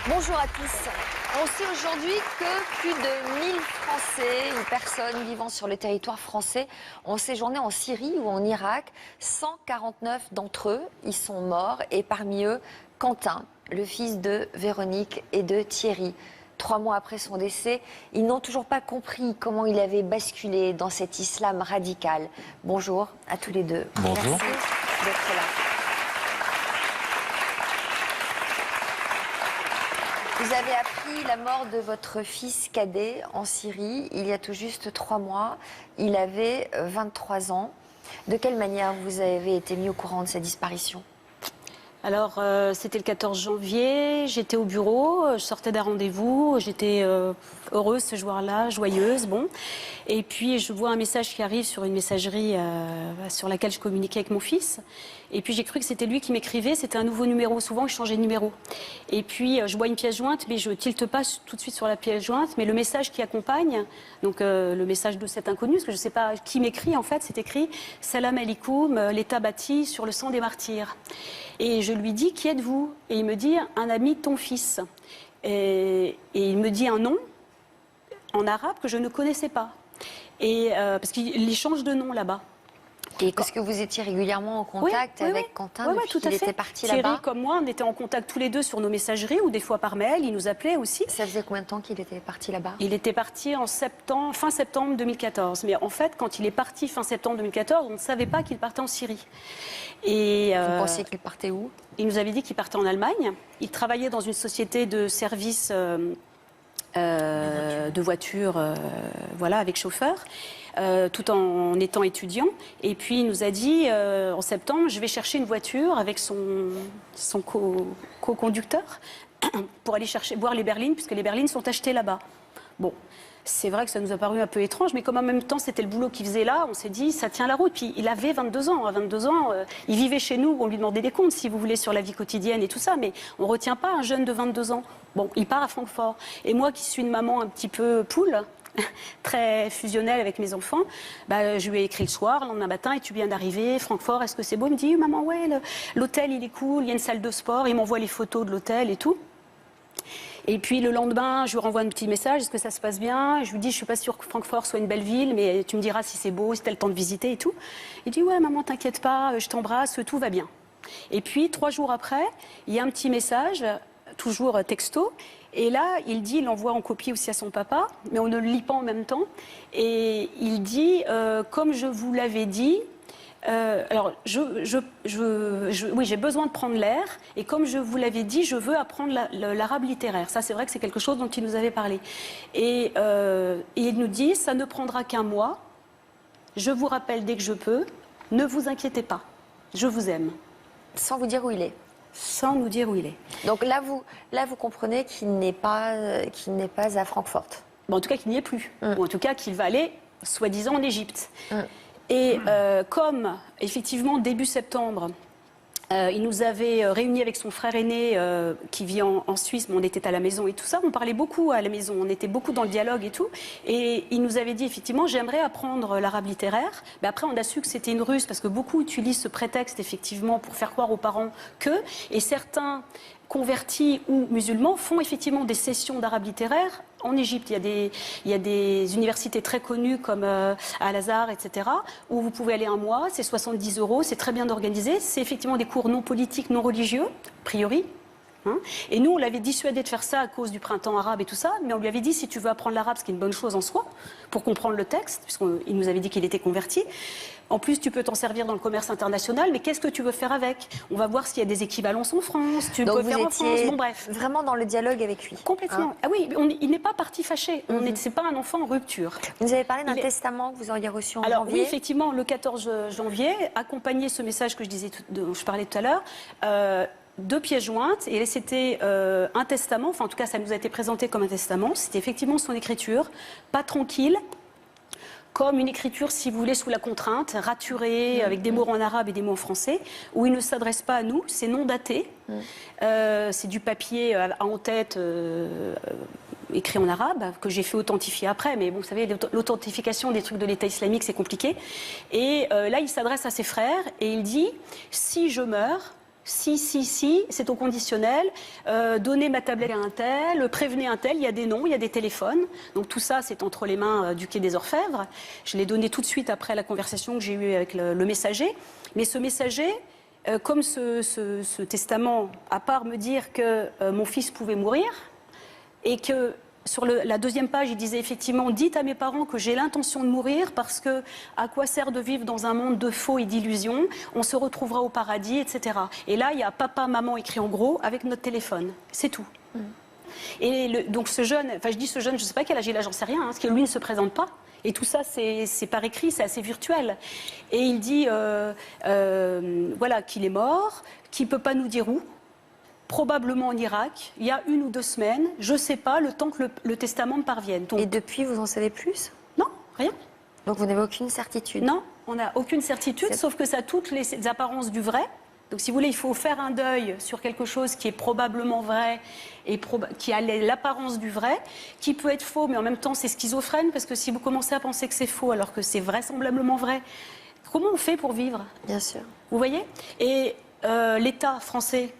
Bonjour à tous. On sait aujourd'hui que plus de 1000 Français ou personnes vivant sur le territoire français ont séjourné en Syrie ou en Irak. 149 d'entre eux y sont morts et parmi eux, Quentin, le fils de Véronique et de Thierry. 3 mois après son décès, ils n'ont toujours pas compris comment il avait basculé dans cet islam radical. Bonjour à tous les deux. Bonjour. Merci d'être là. Vous avez appris la mort de votre fils cadet en Syrie il y a tout juste 3 mois. Il avait 23 ans. De quelle manière vous avez été mis au courant de sa disparition ? Alors, c'était le 14 janvier, j'étais au bureau, je sortais d'un rendez-vous, j'étais heureuse ce jour-là, joyeuse, bon. Et puis, je vois un message qui arrive sur une messagerie sur laquelle je communiquais avec mon fils. Et puis, j'ai cru que c'était lui qui m'écrivait, c'était un nouveau numéro. Souvent, je changeais de numéro. Et puis, je vois une pièce jointe, mais je tilte pas tout de suite sur la pièce jointe. Mais le message qui accompagne, donc le message de cet inconnu, parce que je ne sais pas qui m'écrit, en fait, c'est écrit « Salam alikoum, l'État bâti sur le sang des martyrs ». Et je lui dis « Qui êtes-vous » Et il me dit « Un ami de ton fils ». Et il me dit un nom en arabe que je ne connaissais pas. Et, parce qu'il change de nom là-bas. Parce que vous étiez régulièrement en contact avec Quentin depuis tout à qu'il fait. était parti Thierry, là-bas. comme moi, on était en contact tous les deux sur nos messageries ou des fois par mail. Il nous appelait aussi. Ça faisait combien de temps qu'il était parti là-bas ? Il était parti en fin septembre 2014. Mais en fait, quand il est parti fin septembre 2014, on ne savait pas qu'il partait en Syrie. Et, vous pensiez qu'il partait où ? Il nous avait dit qu'il partait en Allemagne. Il travaillait dans une société de service de voitures, voilà, avec chauffeur. Tout en étant étudiant. Et puis il nous a dit en septembre, je vais chercher une voiture avec son co-conducteur pour aller voir les berlines, puisque les berlines sont achetées là-bas. Bon, c'est vrai que ça nous a paru un peu étrange, mais comme en même temps c'était le boulot qu'il faisait là, on s'est dit ça tient la route. Puis il avait 22 ans. À 22 ans, il vivait chez nous, on lui demandait des comptes, si vous voulez, sur la vie quotidienne et tout ça, mais on ne retient pas un jeune de 22 ans. Bon, il part à Francfort. Et moi qui suis une maman un petit peu poule, très fusionnelle avec mes enfants, je lui ai écrit le soir, le lendemain matin, et tu viens d'arriver, Francfort, est-ce que c'est beau ? Il me dit, maman, ouais, l'hôtel il est cool, il y a une salle de sport, il m'envoie les photos de l'hôtel et tout. Et puis le lendemain, je lui renvoie un petit message, est-ce que ça se passe bien ? Je lui dis, je suis pas sûre que Francfort soit une belle ville, mais tu me diras si c'est beau, si tu as le temps de visiter et tout. Il dit, ouais, maman, t'inquiète pas, je t'embrasse, tout va bien. Et puis 3 jours après, il y a un petit message, toujours texto. Et là, il envoie en copie aussi à son papa, mais on ne le lit pas en même temps. Et il dit, comme je vous l'avais dit, alors oui, j'ai besoin de prendre l'air. Et comme je vous l'avais dit, je veux apprendre l'arabe littéraire. Ça, c'est vrai que c'est quelque chose dont il nous avait parlé. Et il nous dit, ça ne prendra qu'un mois. Je vous rappelle dès que je peux. Ne vous inquiétez pas. Je vous aime. Sans vous dire où il est. Sans nous dire où il est. Donc là, vous comprenez qu'il n'est pas à Francfort. Bon, en tout cas, qu'il n'y est plus. Ou en tout cas, qu'il va aller, soi-disant, en Égypte. Et comme, effectivement, début septembre, il nous avait réunis avec son frère aîné qui vit en Suisse, mais on était à la maison et tout ça, on parlait beaucoup à la maison, on était beaucoup dans le dialogue et tout, et il nous avait dit effectivement j'aimerais apprendre l'arabe littéraire, mais après on a su que c'était une ruse parce que beaucoup utilisent ce prétexte effectivement pour faire croire aux parents et certains convertis ou musulmans font effectivement des sessions d'arabe littéraire en Égypte. Il y a des universités très connues comme Al-Azhar, etc., où vous pouvez aller un mois, c'est 70 €, c'est très bien organisé. C'est effectivement des cours non politiques, non religieux, a priori. Et nous, on l'avait dissuadé de faire ça à cause du printemps arabe et tout ça, mais on lui avait dit, si tu veux apprendre l'arabe, ce qui est une bonne chose en soi, pour comprendre le texte, puisqu'il nous avait dit qu'il était converti, en plus, tu peux t'en servir dans le commerce international, mais qu'est-ce que tu veux faire avec ? On va voir s'il y a des équivalences en France, tu peux faire en France, bon bref. Vraiment dans le dialogue avec lui. Complètement. Ah oui, il n'est pas parti fâché, c'est pas un enfant en rupture. Vous avez parlé d'un testament que vous auriez reçu en janvier. Alors oui, effectivement, le 14 janvier, accompagné ce message que je parlais tout à l'heure, 2 pièces jointes, et c'était un testament, enfin en tout cas ça nous a été présenté comme un testament, c'était effectivement son écriture, pas tranquille, comme une écriture, si vous voulez, sous la contrainte, raturée, avec des mots en arabe et des mots en français, où il ne s'adresse pas à nous, c'est non daté, c'est du papier en tête, écrit en arabe, que j'ai fait authentifier après, mais bon, vous savez, l'authentification des trucs de l'État islamique, c'est compliqué. Et là, il s'adresse à ses frères, et il dit, si je meurs, si, c'est au conditionnel, donnez ma tablette à un tel, prévenez un tel, il y a des noms, il y a des téléphones. Donc tout ça, c'est entre les mains du Quai des Orfèvres. Je l'ai donné tout de suite après la conversation que j'ai eue avec le messager. Mais ce messager, comme ce testament, à part me dire que mon fils pouvait mourir, et que sur la deuxième page, il disait effectivement, dites à mes parents que j'ai l'intention de mourir parce que à quoi sert de vivre dans un monde de faux et d'illusions, on se retrouvera au paradis, etc. Et là, il y a papa, maman écrit en gros avec notre téléphone. C'est tout. Et donc ce jeune, enfin je dis ce jeune, je ne sais pas quel âge il a, j'en sais rien, parce que lui ne se présente pas. Et tout ça, c'est par écrit, c'est assez virtuel. Et il dit voilà, qu'il est mort, qu'il ne peut pas nous dire où. Probablement en Irak, il y a 1 ou 2 semaines, je ne sais pas, le temps que le testament me parvienne. Donc, Et depuis, vous en savez plus? non, rien. Donc vous n'avez aucune certitude? Non, on n'a aucune certitude, sauf que ça a toutes les apparences du vrai. Donc si vous voulez, il faut faire un deuil sur quelque chose qui est probablement vrai et qui a l'apparence du vrai, qui peut être faux, mais en même temps c'est schizophrène, parce que si vous commencez à penser que c'est faux alors que c'est vraisemblablement vrai, comment on fait pour vivre? Bien sûr. Vous voyez? Et l'État français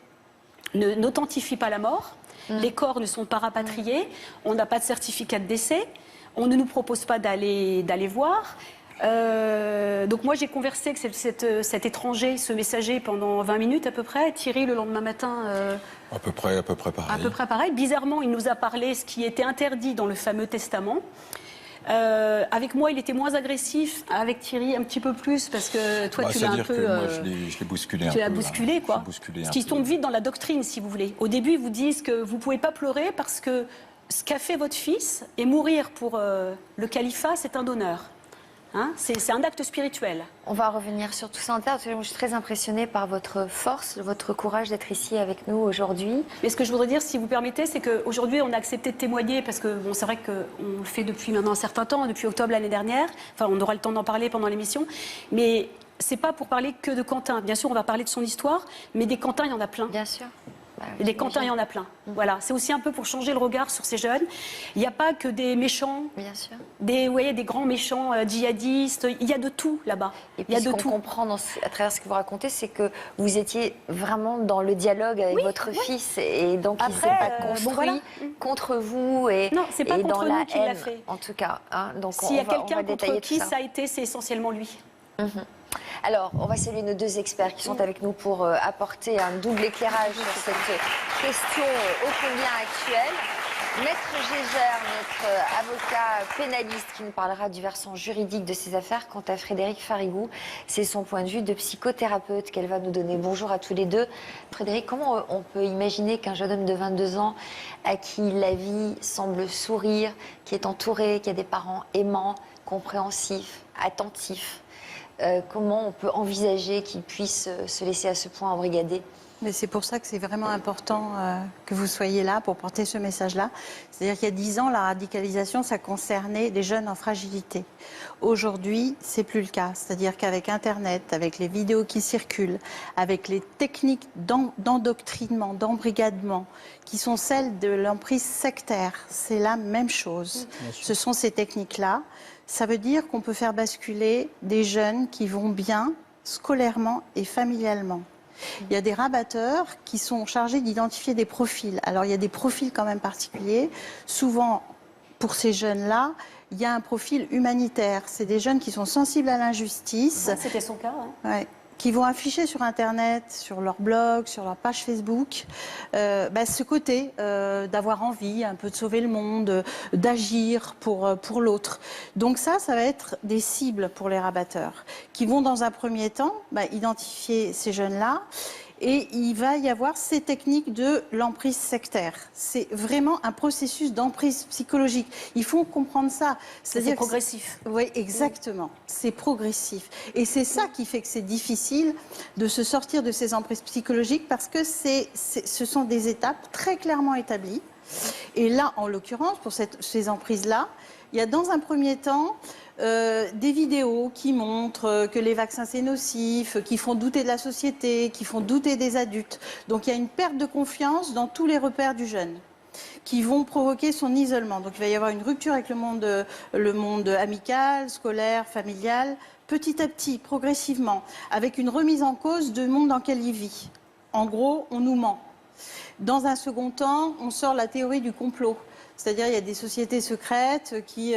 n'authentifie pas la mort, les corps ne sont pas rapatriés, on n'a pas de certificat de décès, on ne nous propose pas d'aller voir. Donc moi j'ai conversé avec cet étranger, ce messager pendant 20 minutes à peu près. Thierry, le lendemain matin... À peu près pareil. À peu près pareil. Bizarrement, il nous a parlé ce qui était interdit dans le fameux testament. Avec moi, il était moins agressif. Avec Thierry, un petit peu plus, parce que toi, tu l'as un peu... moi, je l'ai bousculé un peu. Tu l'as bousculé, quoi. Parce qu'ils tombent vite dans la doctrine, si vous voulez. Au début, ils vous disent que vous ne pouvez pas pleurer parce que ce qu'a fait votre fils, et mourir pour le califat, c'est un honneur. Hein, c'est un acte spirituel. On va revenir sur tout ça en terre, parce que je suis très impressionnée par votre force, votre courage d'être ici avec nous aujourd'hui. Mais ce que je voudrais dire, si vous permettez, c'est qu'aujourd'hui, on a accepté de témoigner, parce que bon, c'est vrai qu'on le fait depuis maintenant un certain temps, depuis octobre l'année dernière. Enfin, on aura le temps d'en parler pendant l'émission. Mais c'est pas pour parler que de Quentin. Bien sûr, on va parler de son histoire, mais des Quentins, il y en a plein. Bien sûr. Et des Quentins, il y en a plein. Voilà, c'est aussi un peu pour changer le regard sur ces jeunes. Il n'y a pas que des méchants, bien sûr, des grands méchants djihadistes. Il y a de tout là-bas. Et puis ce qu'on comprend à travers ce que vous racontez, c'est que vous étiez vraiment dans le dialogue avec votre fils, et donc il ne s'est pas construit contre vous et, non, c'est pas et contre dans nous la qu'il haine, l'a fait. En tout cas. Hein, donc s'il y a quelqu'un contre qui ça a été, c'est essentiellement lui. Alors, on va saluer nos 2 experts qui sont avec nous pour apporter un double éclairage sur cette question ô combien actuelle. Maître Gégère, notre avocat pénaliste qui nous parlera du versant juridique de ces affaires. Quant à Frédéric Farigou, c'est son point de vue de psychothérapeute qu'elle va nous donner. Bonjour à tous les deux. Frédéric, comment on peut imaginer qu'un jeune homme de 22 ans à qui la vie semble sourire, qui est entouré, qui a des parents aimants, compréhensifs, attentifs, comment on peut envisager qu'il puisse se laisser à ce point embrigader? Mais c'est pour ça que c'est vraiment important que vous soyez là pour porter ce message-là. C'est-à-dire qu'il y a 10 ans, la radicalisation, ça concernait des jeunes en fragilité. Aujourd'hui, c'est plus le cas. C'est-à-dire qu'avec Internet, avec les vidéos qui circulent, avec les techniques d'endoctrinement, d'embrigadement, qui sont celles de l'emprise sectaire, c'est la même chose. Ce sont ces techniques-là. Ça veut dire qu'on peut faire basculer des jeunes qui vont bien scolairement et familialement. Il y a des rabatteurs qui sont chargés d'identifier des profils. Alors il y a des profils quand même particuliers. Souvent, pour ces jeunes-là, il y a un profil humanitaire. C'est des jeunes qui sont sensibles à l'injustice. C'était son cas. Hein. Ouais. Qui vont afficher sur Internet, sur leur blog, sur leur page Facebook, ce côté d'avoir envie un peu de sauver le monde, d'agir pour l'autre. Donc ça va être des cibles pour les rabatteurs, qui vont dans un premier temps identifier ces jeunes-là. Et il va y avoir ces techniques de l'emprise sectaire. C'est vraiment un processus d'emprise psychologique. Il faut comprendre ça. C'est progressif. Oui, exactement. C'est progressif. Et c'est ça qui fait que c'est difficile de se sortir de ces emprises psychologiques, parce que ce sont des étapes très clairement établies. Et là, en l'occurrence, pour ces emprises-là, il y a dans un premier temps des vidéos qui montrent que les vaccins c'est nocif, qui font douter de la société, qui font douter des adultes. Donc il y a une perte de confiance dans tous les repères du jeune, qui vont provoquer son isolement. Donc il va y avoir une rupture avec le monde amical, scolaire, familial, petit à petit, progressivement, avec une remise en cause du monde dans lequel il vit. en gros, on nous ment. Dans un second temps, on sort la théorie du complot. C'est-à-dire il y a des sociétés secrètes qui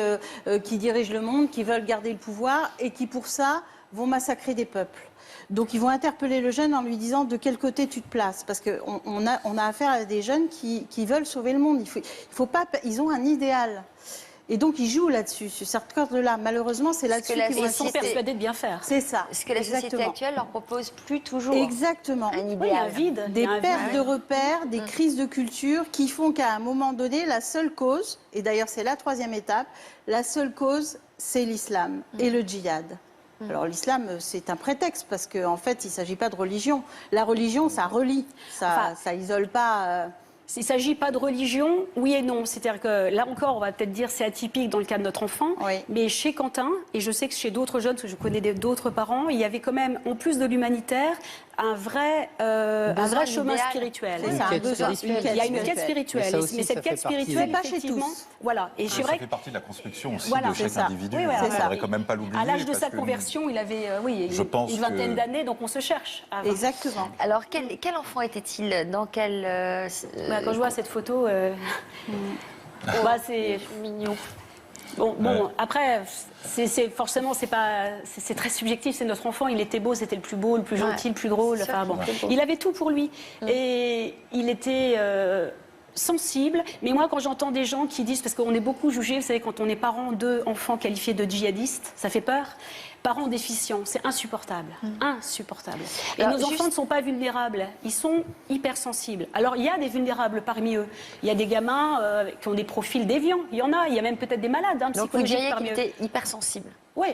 dirigent le monde, qui veulent garder le pouvoir et qui, pour ça, vont massacrer des peuples. Donc ils vont interpeller le jeune en lui disant de quel côté tu te places. Parce qu'on a affaire à des jeunes qui veulent sauver le monde. Ils ont un idéal. Et donc, ils jouent là-dessus, sur cette corde-là. Malheureusement, c'est là-dessus qu'ils Ils sont persuadés de bien faire. C'est ça. Ce que la société actuelle leur propose plus toujours. Exactement. Un idéal. Oui, il y a un vide. Des pertes de repères, des crises de culture qui font qu'à un moment donné, la seule cause, et d'ailleurs c'est la troisième étape, la seule cause, c'est l'islam et le djihad. Alors l'islam, c'est un prétexte parce qu'en fait, il ne s'agit pas de religion. La religion, ça relie, ça isole pas... Il ne s'agit pas de religion, oui et non. C'est-à-dire que là encore, on va peut-être dire c'est atypique dans le cas de notre enfant, Oui. mais chez Quentin, et je sais que chez d'autres jeunes, parce que je connais d'autres parents, il y avait quand même, en plus de l'humanitaire, un vrai chemin idéal. spirituel. C'est un besoin. Il y a une quête spirituelle, Mais ça aussi, mais ça cette fait quête partie. spirituelle, C'est pas chez effectivement, tous. voilà. Et c'est Ça vrai fait partie de la construction aussi Voilà, de c'est chaque ça. individu. Oui, Il voilà, ne c'est ça. faudrait quand même pas l'oublier. à l'âge de parce sa que conversion, il avait Je pense une vingtaine que- d'années, donc on se cherche. Exactement. Alors, quel enfant était-il? Dans quel... Quand je vois cette photo, c'est mignon. Bon, après, forcément, c'est très subjectif. C'est notre enfant, il était beau, c'était le plus beau, le plus gentil, le plus drôle. Sûr Enfin, bon. qu'il était beau. Il avait tout pour lui. Et il était sensible. Mais moi, quand j'entends des gens qui disent, parce qu'on est beaucoup jugés, vous savez, quand on est parent d'enfants qualifiés de djihadistes, ça fait peur. Parents déficients, c'est insupportable. Insupportable. Et Alors, nos enfants ne sont pas vulnérables, ils sont hypersensibles. Alors, il y a des vulnérables parmi eux. Il y a des gamins qui ont des profils déviants. Il y a même peut-être des malades Donc, vous psychologiques diriez parmi qu'il eux. était hypersensible. Oui,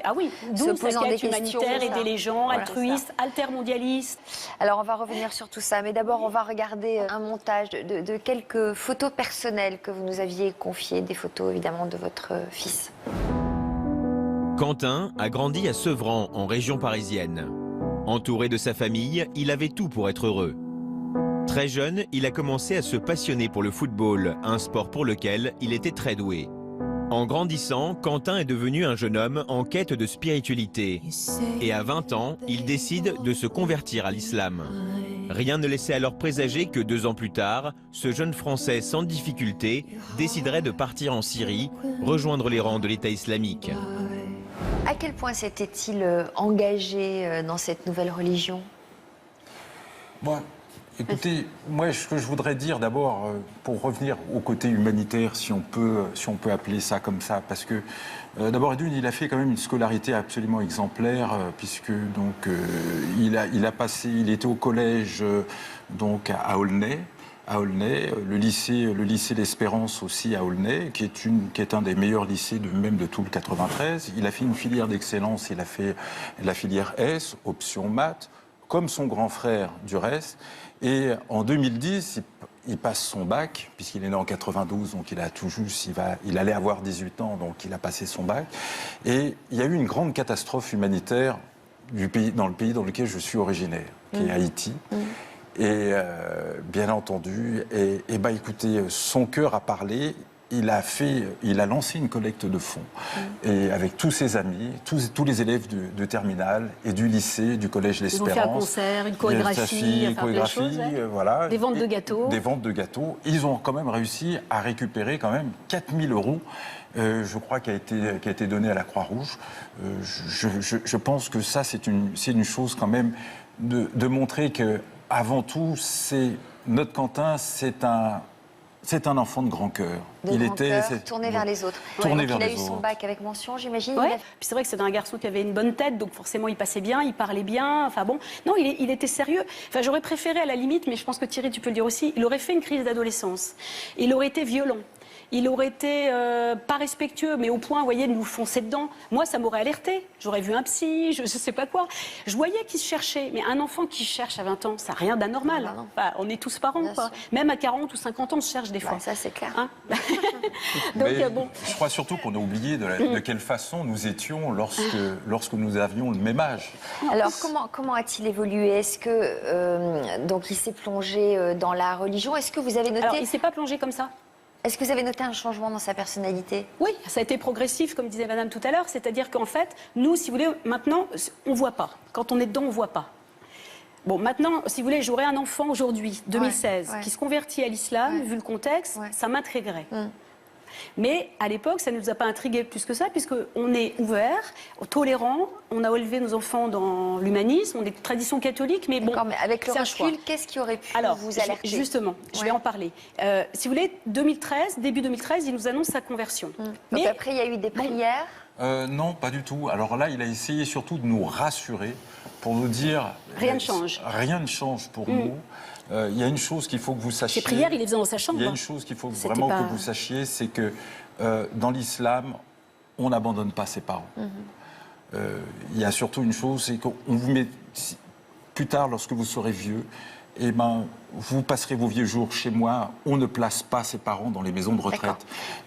Se d'où posant sa des quête questions, humanitaire, ça. aider les gens, Voilà, altruiste, altermondialiste. Alors, on va revenir sur tout ça. Mais d'abord, on va regarder un montage de quelques photos personnelles que vous nous aviez confiées. Des photos, évidemment, de votre fils. Quentin a grandi à Sevran, en région parisienne. Entouré de sa famille, il avait tout pour être heureux. Très jeune, il a commencé à se passionner pour le football, un sport pour lequel il était très doué. En grandissant, Quentin est devenu un jeune homme en quête de spiritualité. Et à 20 ans, il décide de se convertir à l'islam. Rien ne laissait alors présager que 2 ans plus tard, ce jeune Français sans difficulté déciderait de partir en Syrie, rejoindre les rangs de l'État islamique. À quel point s'était-il engagé dans cette nouvelle religion? Bon, écoutez, moi, ce que je voudrais dire d'abord, pour revenir au côté humanitaire, si on peut appeler ça comme ça, parce que d'abord, il a fait quand même une scolarité absolument exemplaire, puisque donc il était au collège donc à Aulnay. Le lycée L'Espérance aussi à Aulnay, qui est un des meilleurs lycées même de tout le 93. Il a fait une filière d'excellence, il a fait la filière S, option maths, comme son grand frère du reste. Et en 2010, il passe son bac, puisqu'il est né en 92, donc il a tout juste, il allait avoir 18 ans, donc il a passé son bac. Et il y a eu une grande catastrophe humanitaire dans le pays dans lequel je suis originaire, qui est Haïti. Et bien entendu, écoutez, son cœur a parlé. Il a lancé une collecte de fonds et avec tous ses amis, tous les élèves de terminale et du lycée, du collège L'Espérance. Ils ont fait un concert, une chorégraphie, plein de choses, ouais. Voilà. Des ventes de gâteaux. Des ventes de gâteaux. Ils ont quand même réussi à récupérer quand même 4 000 €. Je crois qui a été donné à la Croix-Rouge. Je pense que ça, c'est une chose quand même de montrer que avant tout, notre Quentin, c'est un enfant de grand cœur. Tourné vers les autres. Tourné Donc, vers il a les eu son autres. bac avec mention, j'imagine. Ouais. Puis c'est vrai que c'est un garçon qui avait une bonne tête, donc forcément il passait bien, il parlait bien. Enfin bon, non, il était sérieux. Enfin, j'aurais préféré à la limite, mais je pense que Thierry, tu peux le dire aussi, il aurait fait une crise d'adolescence. Il aurait été violent. Il aurait été pas respectueux, mais au point, vous voyez, de nous foncer dedans. Moi, ça m'aurait alerté. J'aurais vu un psy, je sais pas quoi. Je voyais qu'il se cherchait. Mais un enfant qui cherche à 20 ans, ça n'a rien d'anormal. Non. Enfin, on est tous parents, Bien quoi. sûr. Même à 40 ou 50 ans, on se cherche des fois. Ça, c'est clair. Hein donc, Mais bon. je crois surtout qu'on a oublié de quelle façon nous étions lorsque nous avions le même âge. Alors, comment a-t-il évolué? Est-ce que donc il s'est plongé dans la religion? Est-ce que vous avez noté? Alors, il ne s'est pas plongé comme ça. Est-ce que vous avez noté un changement dans sa personnalité? Oui, ça a été progressif, comme disait Madame tout à l'heure. C'est-à-dire qu'en fait, nous, si vous voulez, maintenant, on ne voit pas. Quand on est dedans, on ne voit pas. Bon, maintenant, si vous voulez, j'aurais un enfant aujourd'hui, 2016, Ouais. qui se convertit à l'islam, Ouais. vu le contexte, Ouais. ça m'intriguerait. Mais à l'époque, ça ne nous a pas intrigué plus que ça, puisqu'on est ouvert, tolérant, on a élevé nos enfants dans l'humanisme, on est de tradition catholique, mais bon, D'accord, mais avec le c'est un choix. recul, qu'est-ce qui aurait pu Alors, vous alerter? justement, je vais Ouais. en parler. Si vous voulez, 2013, début 2013, il nous annonce sa conversion. Donc Mais après, il y a eu des prières. Non, pas du tout. Alors là, il a essayé surtout de nous rassurer pour nous dire... Rien ne change. Rien ne change pour nous. Il y a une chose qu'il faut que vous sachiez... ses prières, il les faisait dans sa chambre. Il y a une chose qu'il faut C'était vraiment pas- que vous sachiez, c'est que dans l'islam, on n'abandonne pas ses parents. Il y a surtout une chose, c'est qu'on vous met... Plus tard, lorsque vous serez vieux, eh ben, vous passerez vos vieux jours chez moi. On ne place pas ses parents dans les maisons de retraite. D'accord.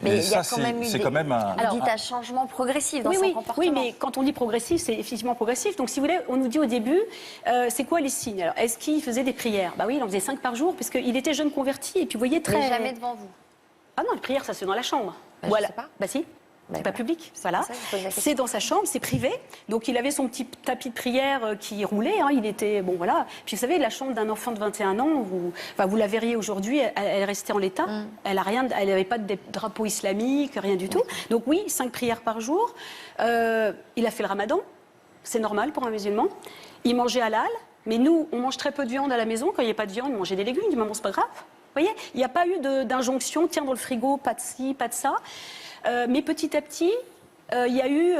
Et Mais il y a ça, quand même eu c'est des- quand même un... Vous dites un changement progressif dans Oui, son oui, comportement. oui, mais quand on dit progressif, c'est effectivement progressif. Donc, si vous voulez, on nous dit au début, c'est quoi les signes? Alors, est-ce qu'il faisait des prières? Bah oui, il en faisait 5 par jour, parce qu'il était jeune converti, et puis vous voyez, très... Mais jamais devant vous. Ah non, les prières, ça se fait dans la chambre. Bah, je sais pas. Bah si. Bah, C'est pas voilà. public, C'est voilà. pour ça que je pose la question. C'est dans sa chambre, c'est privé. Donc il avait son petit tapis de prière qui roulait. Hein, il était bon, voilà. Puis vous savez, la chambre d'un enfant de 21 ans, vous la verriez aujourd'hui, elle restait en l'état. Elle a rien, elle n'avait pas de drapeau islamique, rien du tout. Donc oui, 5 prières par jour. Il a fait le Ramadan, c'est normal pour un musulman. Il mangeait halal, mais nous, on mange très peu de viande à la maison. Quand il n'y a pas de viande, il mangeait des légumes. Il dit maman, c'est pas grave. Vous voyez, il n'y a pas eu d'injonction. Tiens dans le frigo, pas de ci, pas de ça. Mais petit à petit, il y a eu.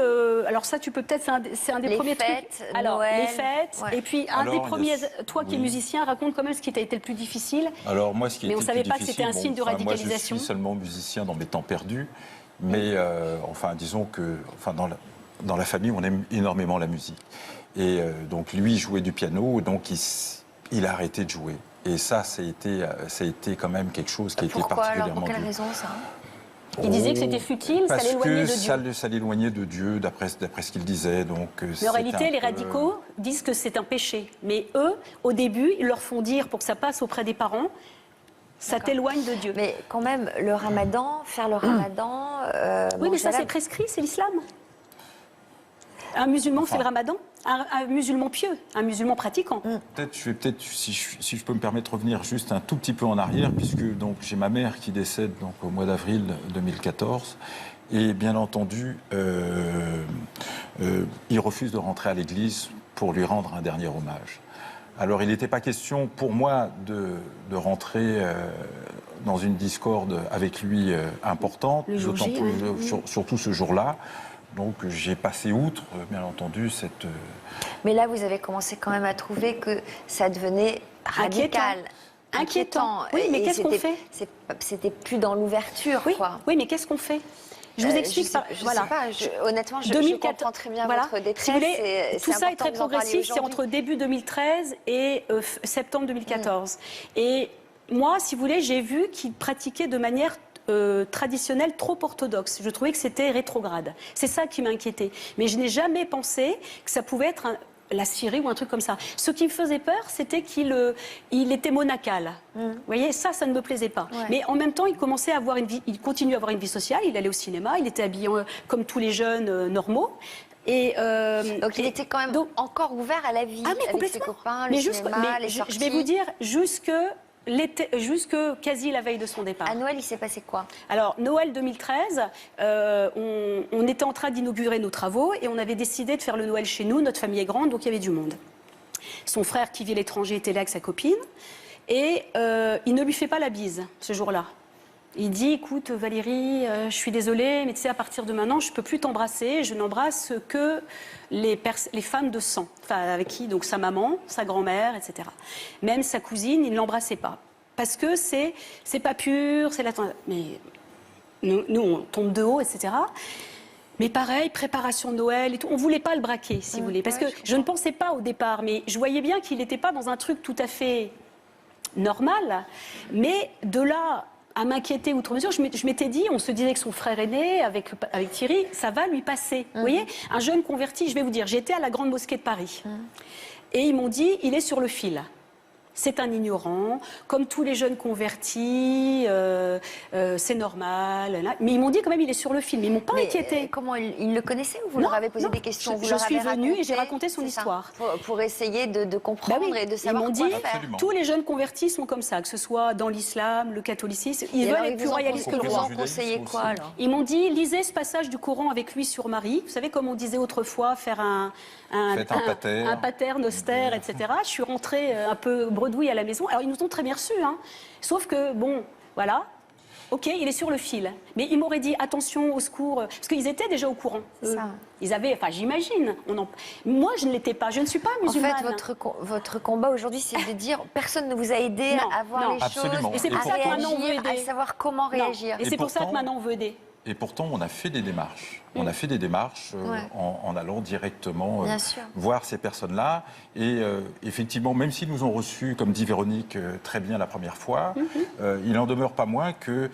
Alors ça, tu peux peut-être. C'est un des Les premiers fêtes, trucs. Alors Noël, les fêtes. ouais. Et puis un Alors, des il y a- premiers. Toi qui es oui. musicien, raconte quand même ce qui t'a été le plus difficile. Alors moi, ce qui Mais on était savait le plus pas que c'était un difficile, signe de moi, radicalisation. je suis seulement musicien dans mes temps perdus, mais enfin, disons que, enfin, dans la famille, on aime énormément la musique. Et donc lui, il jouait du piano, donc il a arrêté de jouer. Et ça a été quand même quelque chose qui a été Pourquoi alors? particulièrement Pour quelle dur. raison ça? Il disait que c'était futile, ça Parce l'éloignait que de Dieu. ça l'éloignait de Dieu, d'après ce qu'il disait. Donc, Mais en réalité, les radicaux disent que c'est un péché. Mais eux, au début, ils leur font dire, pour que ça passe auprès des parents, ça t'éloigne de Dieu. Mais quand même, le ramadan, faire le ramadan... Oui, mais manger ça, halal. c'est prescrit, c'est l'islam. Un musulman Enfin. fait le ramadan, un musulman pieux, un musulman pratiquant. Peut-être, si je peux me permettre, revenir juste un tout petit peu en arrière, puisque donc j'ai ma mère qui décède donc au mois d'avril 2014, et bien entendu, il refuse de rentrer à l'église pour lui rendre un dernier hommage. Alors, il n'était pas question pour moi de rentrer dans une discorde avec lui importante, Le jour d'autant J, plus, ouais. surtout ce jour-là. Donc, j'ai passé outre, bien entendu, cette... Mais là, vous avez commencé quand même à trouver que ça devenait radical. Inquiétant. Oui, mais Et qu'est-ce qu'on fait? C'était plus dans l'ouverture, Oui, quoi. oui, mais qu'est-ce qu'on fait? Je vous explique. Je voilà. sais pas, honnêtement, je 2014, comprends très bien voilà. votre détresse. Si vous voulez, et tout c'est ça est important très que vous en parliez progressif, c'est aujourd'hui. entre début 2013 et septembre 2014. Et moi, si vous voulez, j'ai vu qu'il pratiquait de manière traditionnelle trop orthodoxe. Je trouvais que c'était rétrograde. C'est ça qui m'a inquiétée. Mais je n'ai jamais pensé que ça pouvait être la Syrie ou un truc comme ça. Ce qui me faisait peur, c'était qu'il était monacal. Vous voyez, ça ne me plaisait pas. Ouais. Mais en même temps, il commençait à avoir une vie, il continue à avoir une vie sociale. Il allait au cinéma, il était habillé comme tous les jeunes normaux. Et, Donc il était quand même encore ouvert à la vie, ah, mais avec ses complètement. copains, Mais le jusque- cinéma, mais les je sorties. vais vous dire, jusque quasi la veille de son départ. À Noël, il s'est passé quoi? Alors, Noël 2013, on était en train d'inaugurer nos travaux et on avait décidé de faire le Noël chez nous. Notre famille est grande, donc il y avait du monde. Son frère qui vit à l'étranger était là avec sa copine et il ne lui fait pas la bise ce jour-là. Il dit, écoute Valérie, je suis désolée, mais tu sais, à partir de maintenant, je ne peux plus t'embrasser. Je n'embrasse que les femmes de sang, enfin, avec qui, donc sa maman, sa grand-mère, etc. Même sa cousine, il ne l'embrassait pas. Parce que c'est pas pur, c'est la... Mais nous, on tombe de haut, etc. Mais pareil, préparation de Noël et tout. On ne voulait pas le braquer, si vous voulez. Parce que je ne pensais pas au départ, mais je voyais bien qu'il n'était pas dans un truc tout à fait normal. Mais de là à m'inquiéter outre mesure, je m'étais dit, on se disait que son frère aîné, avec Thierry, ça va lui passer. Vous voyez, un jeune converti, je vais vous dire, j'étais à la Grande Mosquée de Paris. Et ils m'ont dit, il est sur le fil. c'est un ignorant, comme tous les jeunes convertis, c'est normal. Là. Mais ils m'ont dit quand même, il est sur le film. Ils m'ont pas inquiété. Comment ils le connaissaient ou vous Non, leur avez posé non. des questions? Je suis venue et j'ai raconté son c'est ça, histoire. pour essayer de comprendre Bah oui. et de savoir Ils m'ont quoi dit, faire. Absolument. tous les jeunes convertis sont comme ça, que ce soit dans l'islam, le catholicisme. Ils veulent être plus royalistes que le vous roi. en conseillez quoi alors? Ils m'ont dit, lisez ce passage du Coran avec lui sur Marie. Vous savez, comme on disait autrefois, faire Faites un pater. un pater austère, etc. Je suis rentrée un peu bredouille à la maison. Alors, ils nous ont très bien reçus, hein. Sauf que, bon, voilà. Ok, il est sur le fil. Mais ils m'auraient dit, attention, au secours. Parce qu'ils étaient déjà au courant. Ça. Ils avaient, enfin, j'imagine. Moi, je ne l'étais pas. Je ne suis pas musulmane. En fait, votre combat aujourd'hui, c'est de dire personne ne vous a aidé Non, à voir non. les Absolument. choses, Et c'est pour à ça que maintenant, on veut réagir, à aider. savoir comment réagir. Et c'est pour ça que pourtant- maintenant, on veut aider. Et pourtant, on a fait des démarches. On a fait des démarches Ouais. en allant directement Bien sûr. voir ces personnes-là. Et effectivement, même s'ils nous ont reçus, comme dit Véronique, très bien la première fois, il n'en demeure pas moins que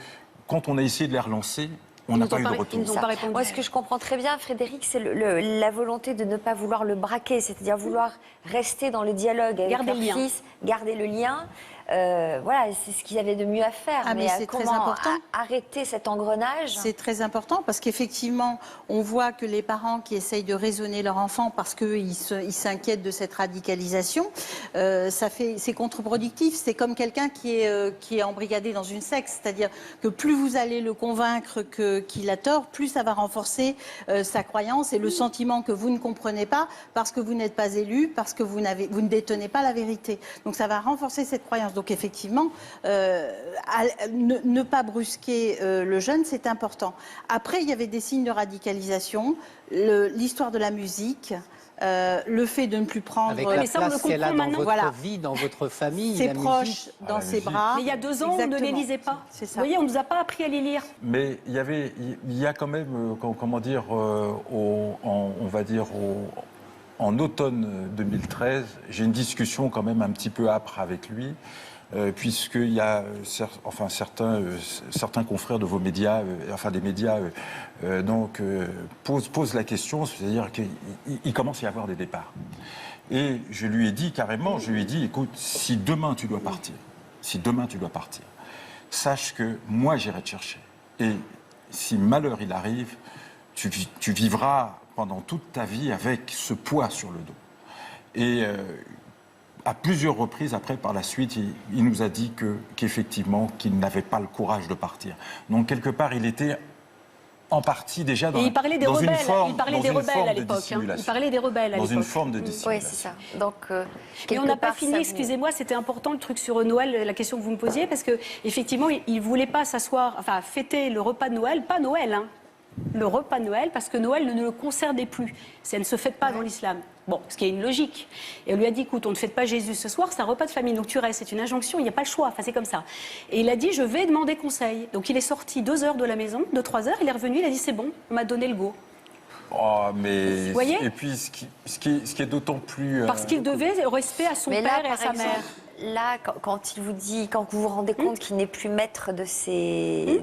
quand on a essayé de les relancer, on n'a pas eu de retour. Ils nous ont pas répondu. Moi, ce que je comprends très bien, Frédéric, c'est la volonté de ne pas vouloir le braquer, c'est-à-dire vouloir rester dans le dialogue avec Garder leur le lien. fils, garder le lien. Voilà, c'est ce qu'ils avaient de mieux à faire. Ah, mais c'est très comment important. arrêter cet engrenage? C'est très important parce qu'effectivement, on voit que les parents qui essayent de raisonner leur enfant parce qu'ils s'inquiètent de cette radicalisation, c'est contre-productif. C'est comme quelqu'un qui est embrigadé dans une secte. C'est-à-dire que plus vous allez le convaincre qu'il a tort, plus ça va renforcer sa croyance et le sentiment que vous ne comprenez pas parce que vous n'êtes pas élu, parce que vous ne détenez pas la vérité. Donc ça va renforcer cette croyance. Donc effectivement, ne pas brusquer le jeune, c'est important. Après, il y avait des signes de radicalisation, l'histoire de la musique, le fait de ne plus prendre... Avec mais la ça, on le place qu'elle a comprend dans maintenant. votre Voilà. vie, dans votre famille, ses la proches musique. dans la ses musique. bras. Mais il y a 2 ans, on ne les Exactement. lisait pas. C'est ça. Vous voyez, on ne nous a pas appris à les lire. Mais il y a quand même, comment dire, on va dire, en automne 2013, j'ai une discussion quand même un petit peu âpre avec lui, puisqu'il y a certains confrères de vos médias, des médias, posent la question, c'est-à-dire qu'il commence à y avoir des départs. Et je lui ai dit carrément, écoute, si demain tu dois partir, sache que moi j'irai te chercher. Et si malheur il arrive, tu vivras pendant toute ta vie avec ce poids sur le dos. Et à plusieurs reprises, après, par la suite, il nous a dit qu'effectivement, qu'il n'avait pas le courage de partir. Donc, quelque part, il était en partie déjà dans, Et il parlait des dans rebelles. une forme, Il parlait dans des une rebelles forme à de l'époque. Il dissimulation. parlait des rebelles à Dans l'époque. une forme de Oui, dissimulation. c'est ça. Donc, Et on n'a pas part, fini, ça vous- excusez-moi, c'était important le truc sur Noël, la question que vous me posiez, parce qu'effectivement, il ne voulait pas s'asseoir, enfin fêter le repas de Noël, pas Noël, hein, le repas de Noël, parce que Noël ne le concernait plus. Ça ne se fête pas dans l'islam. Bon, ce qui est une logique. Et on lui a dit, écoute, on ne fête pas Jésus ce soir, c'est un repas de famille, donc tu restes, c'est une injonction, il n'y a pas le choix, enfin c'est comme ça. Et il a dit, je vais demander conseil. Donc il est sorti 2 heures de la maison, 2-3 heures, il est revenu, il a dit, c'est bon, on m'a donné le go. Oh, mais Vous voyez et puis ce qui est d'autant plus Parce qu'il devait respect à son Mais père là, et à par sa exemple, mère. là, quand il vous dit, quand vous vous rendez compte qu'il n'est plus maître de ses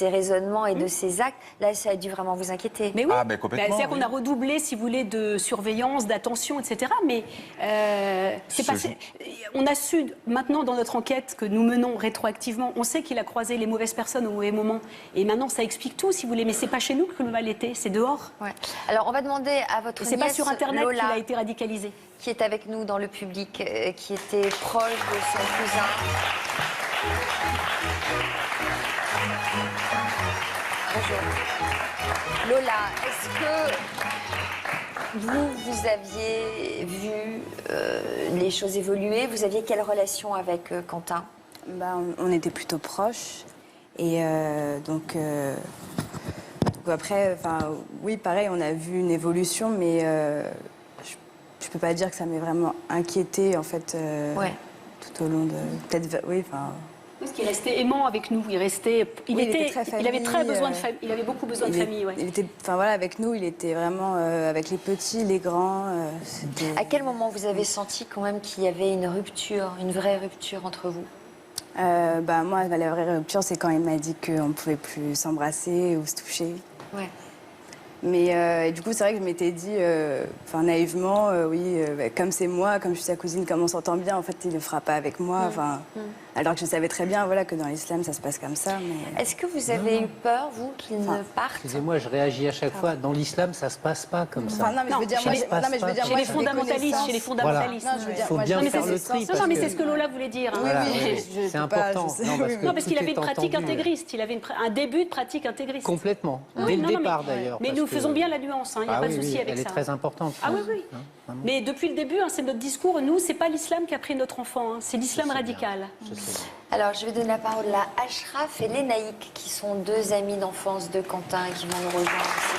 raisonnements et de ses actes, là, ça a dû vraiment vous inquiéter. Mais oui, Ah, ben, complètement, c'est-à-dire qu'on oui. a redoublé, si vous voulez, de surveillance, d'attention, etc. Mais c'est passé. On a su, maintenant, dans notre enquête que nous menons rétroactivement, on sait qu'il a croisé les mauvaises personnes au mauvais moment. Et maintenant, ça explique tout, si vous voulez. Mais c'est pas chez nous que le mal était, c'est dehors. Ouais. Alors, on va demander à votre Et c'est pas nièce, sur Internet Lola, qu'il a été radicalisé. qui est avec nous dans le public, qui était proche de son cousin. Bonjour. Lola, est-ce que vous aviez vu les choses évoluer? Vous aviez quelle relation avec Quentin? Bah, on était plutôt proches. Et donc après, oui, pareil, on a vu une évolution, mais je peux pas dire que ça m'ait vraiment inquiétée, en fait, Ouais. tout au long de... Peut-être, oui, enfin... Parce qu'il restait aimant avec nous. Il restait. Oui, il était très il avait très famille, besoin de famille. Il avait beaucoup besoin de famille, ouais. Il était, enfin voilà, avec nous, il était vraiment avec les petits, les grands. C'était... À quel moment vous avez senti quand même qu'il y avait une rupture, une vraie rupture entre vous? Bah, moi, la vraie rupture, c'est quand il m'a dit qu'on ne pouvait plus s'embrasser ou se toucher. Ouais. Mais du coup, c'est vrai que je m'étais dit, naïvement, oui, comme c'est moi, comme je suis sa cousine, comme on s'entend bien, en fait, il ne le fera pas avec moi. Alors que je savais très bien voilà, que dans l'islam, ça se passe comme ça. Mais... Est-ce que vous avez eu peur, vous, qu'il ne parte? Excusez-moi, je réagis à chaque fois. Dans l'islam, ça se passe pas comme ça. Non, mais je veux dire, Chez les fondamentalistes, chez les fondamentalistes. Il faut bien faire le tri. Non, mais c'est ce que Lola voulait dire. Hein. Voilà, oui, c'est important. Non, parce qu'il avait une pratique intégriste. Il avait un début de pratique intégriste. Complètement. Dès le départ, d'ailleurs. Mais nous faisons bien la nuance. Il n'y a pas de souci avec ça. Elle est très importante. Ah oui, oui. Mais depuis le début, c'est notre discours. Nous, c'est pas l'islam qui a pris notre enfant. C'est l'islam radical. Alors, je vais donner la parole à Ashraf et Lénaïque, qui sont deux amis d'enfance de Quentin et qui vont nous rejoindre ici.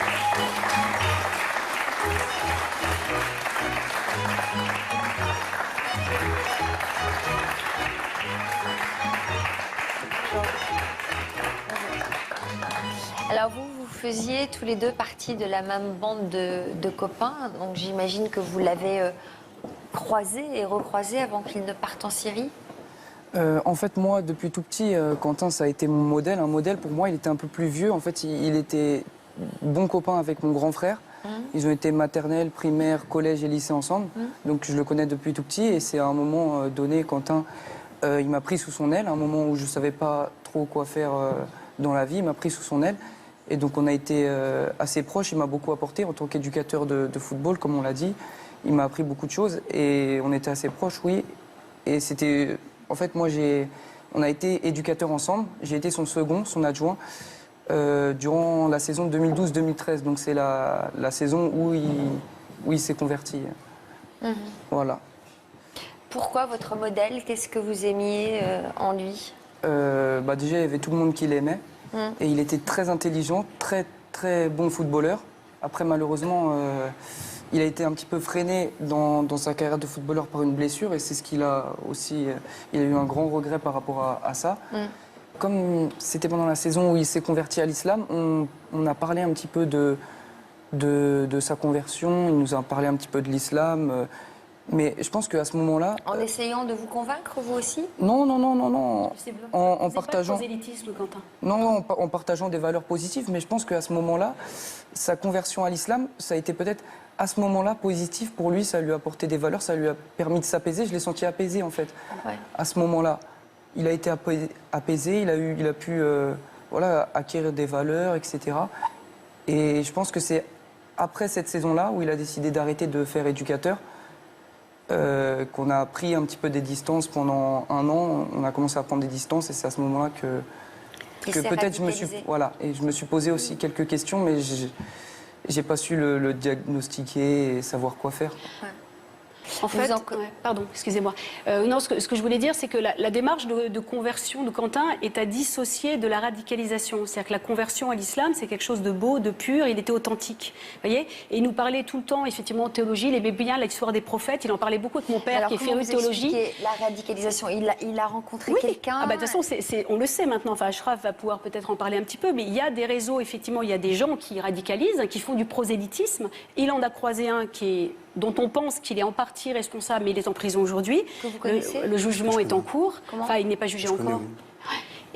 Alors, vous faisiez tous les deux partie de la même bande de copains, donc j'imagine que vous l'avez croisé et recroisé avant qu'il ne parte en Syrie. En fait, moi, depuis tout petit, Quentin, ça a été mon modèle. Un modèle, pour moi, il était un peu plus vieux. En fait, il était bon copain avec mon grand frère. Ils ont été maternelle, primaire, collège et lycée ensemble. Donc, je le connais depuis tout petit. Et c'est à un moment donné, Quentin, il m'a pris sous son aile. À un moment où je ne savais pas trop quoi faire dans la vie, il m'a pris sous son aile. Et donc, on a été assez proches. Il m'a beaucoup apporté en tant qu'éducateur de football, comme on l'a dit. Il m'a appris beaucoup de choses. Et on était assez proches, oui. Et c'était... En fait, moi, on a été éducateurs ensemble. J'ai été son second, son adjoint, durant la saison 2012-2013. Donc, c'est la saison où il s'est converti. Voilà. Pourquoi votre modèle? Qu'est-ce que vous aimiez en lui? Déjà, il y avait tout le monde qui l'aimait. Et il était très intelligent, très, très bon footballeur. Après, malheureusement... il a été un petit peu freiné dans sa carrière de footballeur par une blessure et c'est ce qu'il a aussi... il a eu un grand regret par rapport à ça. Comme c'était pendant la saison où il s'est converti à l'islam, on a parlé un petit peu de sa conversion, il nous a parlé un petit peu de l'islam. Mais je pense qu'à ce moment-là... En essayant de vous convaincre, vous aussi? Non. En partageant... partageant... Quentin. Non, en partageant des valeurs positives, mais je pense qu'à ce moment-là, sa conversion à l'islam, ça a été peut-être à ce moment-là positif pour lui, ça lui a apporté des valeurs, ça lui a permis de s'apaiser. Je l'ai senti apaisé en fait. Ouais. À ce moment-là, il a été apaisé, il a pu acquérir des valeurs, etc. Et je pense que c'est après cette saison-là où il a décidé d'arrêter de faire éducateur. Qu'on a pris un petit peu des distances pendant 1 an. On a commencé à prendre des distances et c'est à ce moment-là que peut-être je me suis posé aussi quelques questions, mais j'ai pas su le diagnostiquer et savoir quoi faire. Ouais. En fait, pardon, excusez-moi. Non, ce que je voulais dire, c'est que la démarche de conversion de Quentin est à dissocier de la radicalisation. C'est-à-dire que la conversion à l'islam, c'est quelque chose de beau, de pur, il était authentique. Vous voyez? Et il nous parlait tout le temps, effectivement, théologie, il aimait bien l'histoire des prophètes, il en parlait beaucoup avec mon père. Alors, qui est féru de théologie. La radicalisation, il a rencontré quelqu'un? De toute façon, on le sait maintenant, enfin, Ashraf va pouvoir peut-être en parler un petit peu, mais il y a des réseaux, effectivement, il y a des gens qui radicalisent, qui font du prosélytisme. Il en a croisé un dont on pense qu'il est en partie responsable, mais il est en prison aujourd'hui. Que vous connaissez? Le jugement est en cours. Enfin, il n'est pas jugé encore.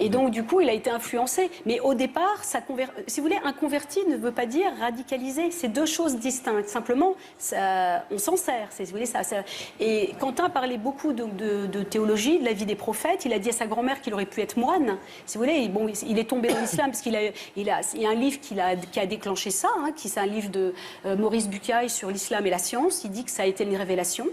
Et donc, du coup, il a été influencé. Mais au départ, si vous voulez, un converti ne veut pas dire radicaliser. C'est deux choses distinctes. Simplement, on s'en sert. Si vous voulez, Et Quentin parlait beaucoup de théologie, de la vie des prophètes. Il a dit à sa grand-mère qu'il aurait pu être moine. Si vous voulez, bon, il est tombé dans l'islam parce qu'il y a un livre qui a déclenché ça. C'est un livre de Maurice Bucaille sur l'islam et la science. Il dit que ça a été une révélation.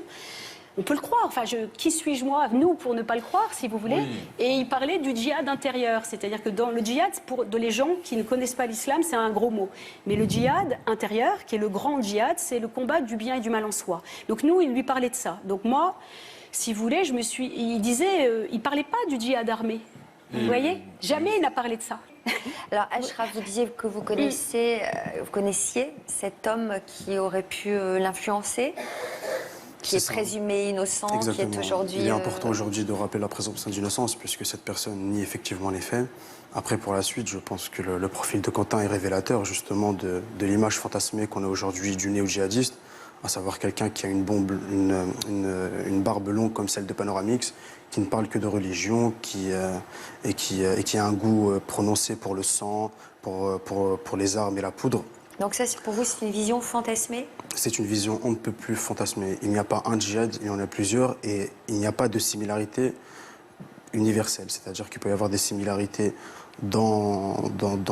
On peut le croire. Enfin, qui suis-je, moi, nous, pour ne pas le croire, si vous voulez? Oui. Et il parlait du djihad intérieur. C'est-à-dire que dans le djihad, pour les gens qui ne connaissent pas l'islam, c'est un gros mot. Mais le djihad intérieur, qui est le grand djihad, c'est le combat du bien et du mal en soi. Donc nous, il lui parlait de ça. Donc moi, si vous voulez, il disait, il parlait pas du djihad armé. Vous voyez? Jamais il n'a parlé de ça. Alors, Ashraf, vous disiez que vous connaissiez cet homme qui aurait pu l'influencer, qui est présumé innocent, Exactement. Qui est aujourd'hui... Il est important aujourd'hui de rappeler la présomption d'innocence puisque cette personne nie effectivement les faits. Après, pour la suite, je pense que le profil de Quentin est révélateur justement de l'image fantasmée qu'on a aujourd'hui du néo-djihadiste, à savoir quelqu'un qui a une barbe longue comme celle de Panoramix, qui ne parle que de religion, qui a un goût prononcé pour le sang, pour les armes et la poudre. Donc ça, pour vous, c'est une vision fantasmée? C'est une vision on ne peut plus fantasmer. Il n'y a pas un djihad, il y en a plusieurs, et il n'y a pas de similarité universelle. C'est-à-dire qu'il peut y avoir des similarités dans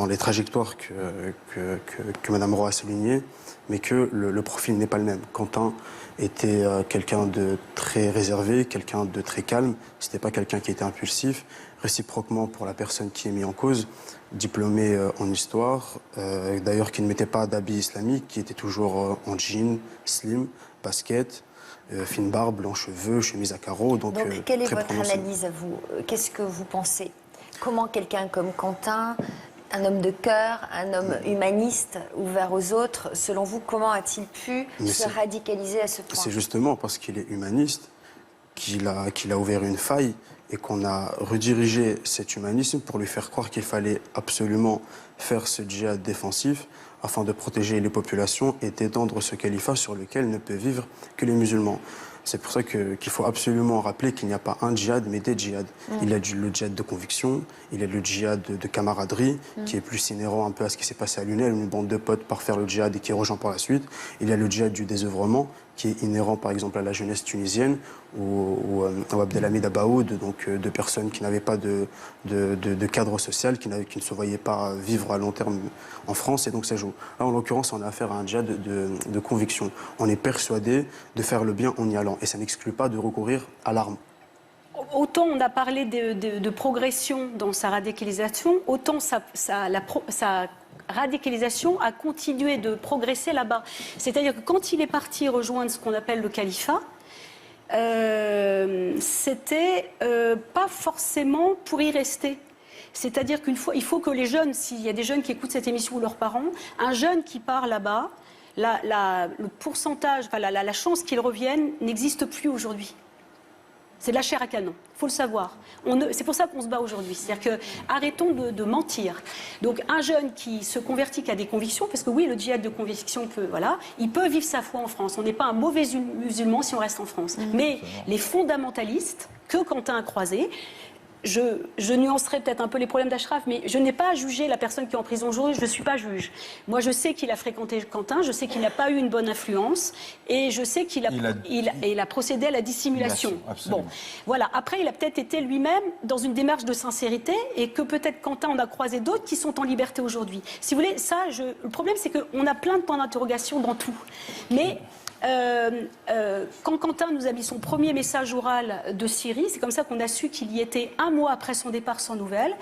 les trajectoires que Mme Roy a soulignées, mais que le profil n'est pas le même. Quentin était quelqu'un de très réservé, quelqu'un de très calme. Ce n'était pas quelqu'un qui était impulsif. Réciproquement pour la personne qui est mise en cause, diplômé en histoire, d'ailleurs qui ne mettait pas d'habits islamiques, qui était toujours en jean, slim, basket, fine barbe, blanc cheveux, chemise à carreaux. Donc quelle est très votre prononcé. analyse à vous? Qu'est-ce que vous pensez? Comment quelqu'un comme Quentin, un homme de cœur, un homme humaniste, ouvert aux autres, selon vous, comment a-t-il pu se radicaliser à ce point? C'est justement parce qu'il est humaniste qu'il a ouvert une faille et qu'on a redirigé cet humanisme pour lui faire croire qu'il fallait absolument faire ce djihad défensif afin de protéger les populations et d'étendre ce califat sur lequel ne peuvent vivre que les musulmans. C'est pour ça qu'il faut absolument rappeler qu'il n'y a pas un djihad, mais des djihad. Il y a le djihad de conviction, il y a le djihad de camaraderie, qui est plus inhérent un peu à ce qui s'est passé à Lunel, une bande de potes part faire le djihad et qui rejoint par la suite. Il y a le djihad du désœuvrement, qui est inhérent par exemple à la jeunesse tunisienne ou à Abdelhamid Abaoud, donc de personnes qui n'avaient pas de cadre social, qui ne se voyaient pas vivre à long terme en France, et donc ça joue. Là, en l'occurrence, on a affaire à un djihad de conviction. On est persuadé de faire le bien en y allant, et ça n'exclut pas de recourir à l'arme. Autant on a parlé de progression dans sa radicalisation, autant sa radicalisation a continué de progresser là-bas. C'est-à-dire que quand il est parti rejoindre ce qu'on appelle le califat, c'était pas forcément pour y rester. C'est-à-dire qu'une fois, il faut que les jeunes, s'il y a des jeunes qui écoutent cette émission ou leurs parents, un jeune qui part là-bas, le pourcentage, enfin, la chance qu'il revienne n'existe plus aujourd'hui. C'est de la chair à canon, il faut le savoir. C'est pour ça qu'on se bat aujourd'hui. C'est-à-dire que arrêtons de mentir. Donc un jeune qui se convertit qu'à des convictions, parce que oui, le djihad de conviction, il peut vivre sa foi en France. On n'est pas un mauvais musulman si on reste en France. Mais les fondamentalistes que Quentin a croisés, je nuancerai peut-être un peu les problèmes d'Achraf, mais je n'ai pas à juger la personne qui est en prison aujourd'hui, je ne suis pas juge. Moi, je sais qu'il a fréquenté Quentin, je sais qu'il n'a pas eu une bonne influence, et je sais qu'il a procédé à la dissimulation. Bon, voilà. Après, il a peut-être été lui-même dans une démarche de sincérité, et que peut-être Quentin en a croisé d'autres qui sont en liberté aujourd'hui. Si vous voulez, le problème, c'est qu'on a plein de points d'interrogation dans tout. Mais quand Quentin nous a mis son premier message oral de Syrie, c'est comme ça qu'on a su qu'il y était un mois après son départ sans nouvelles.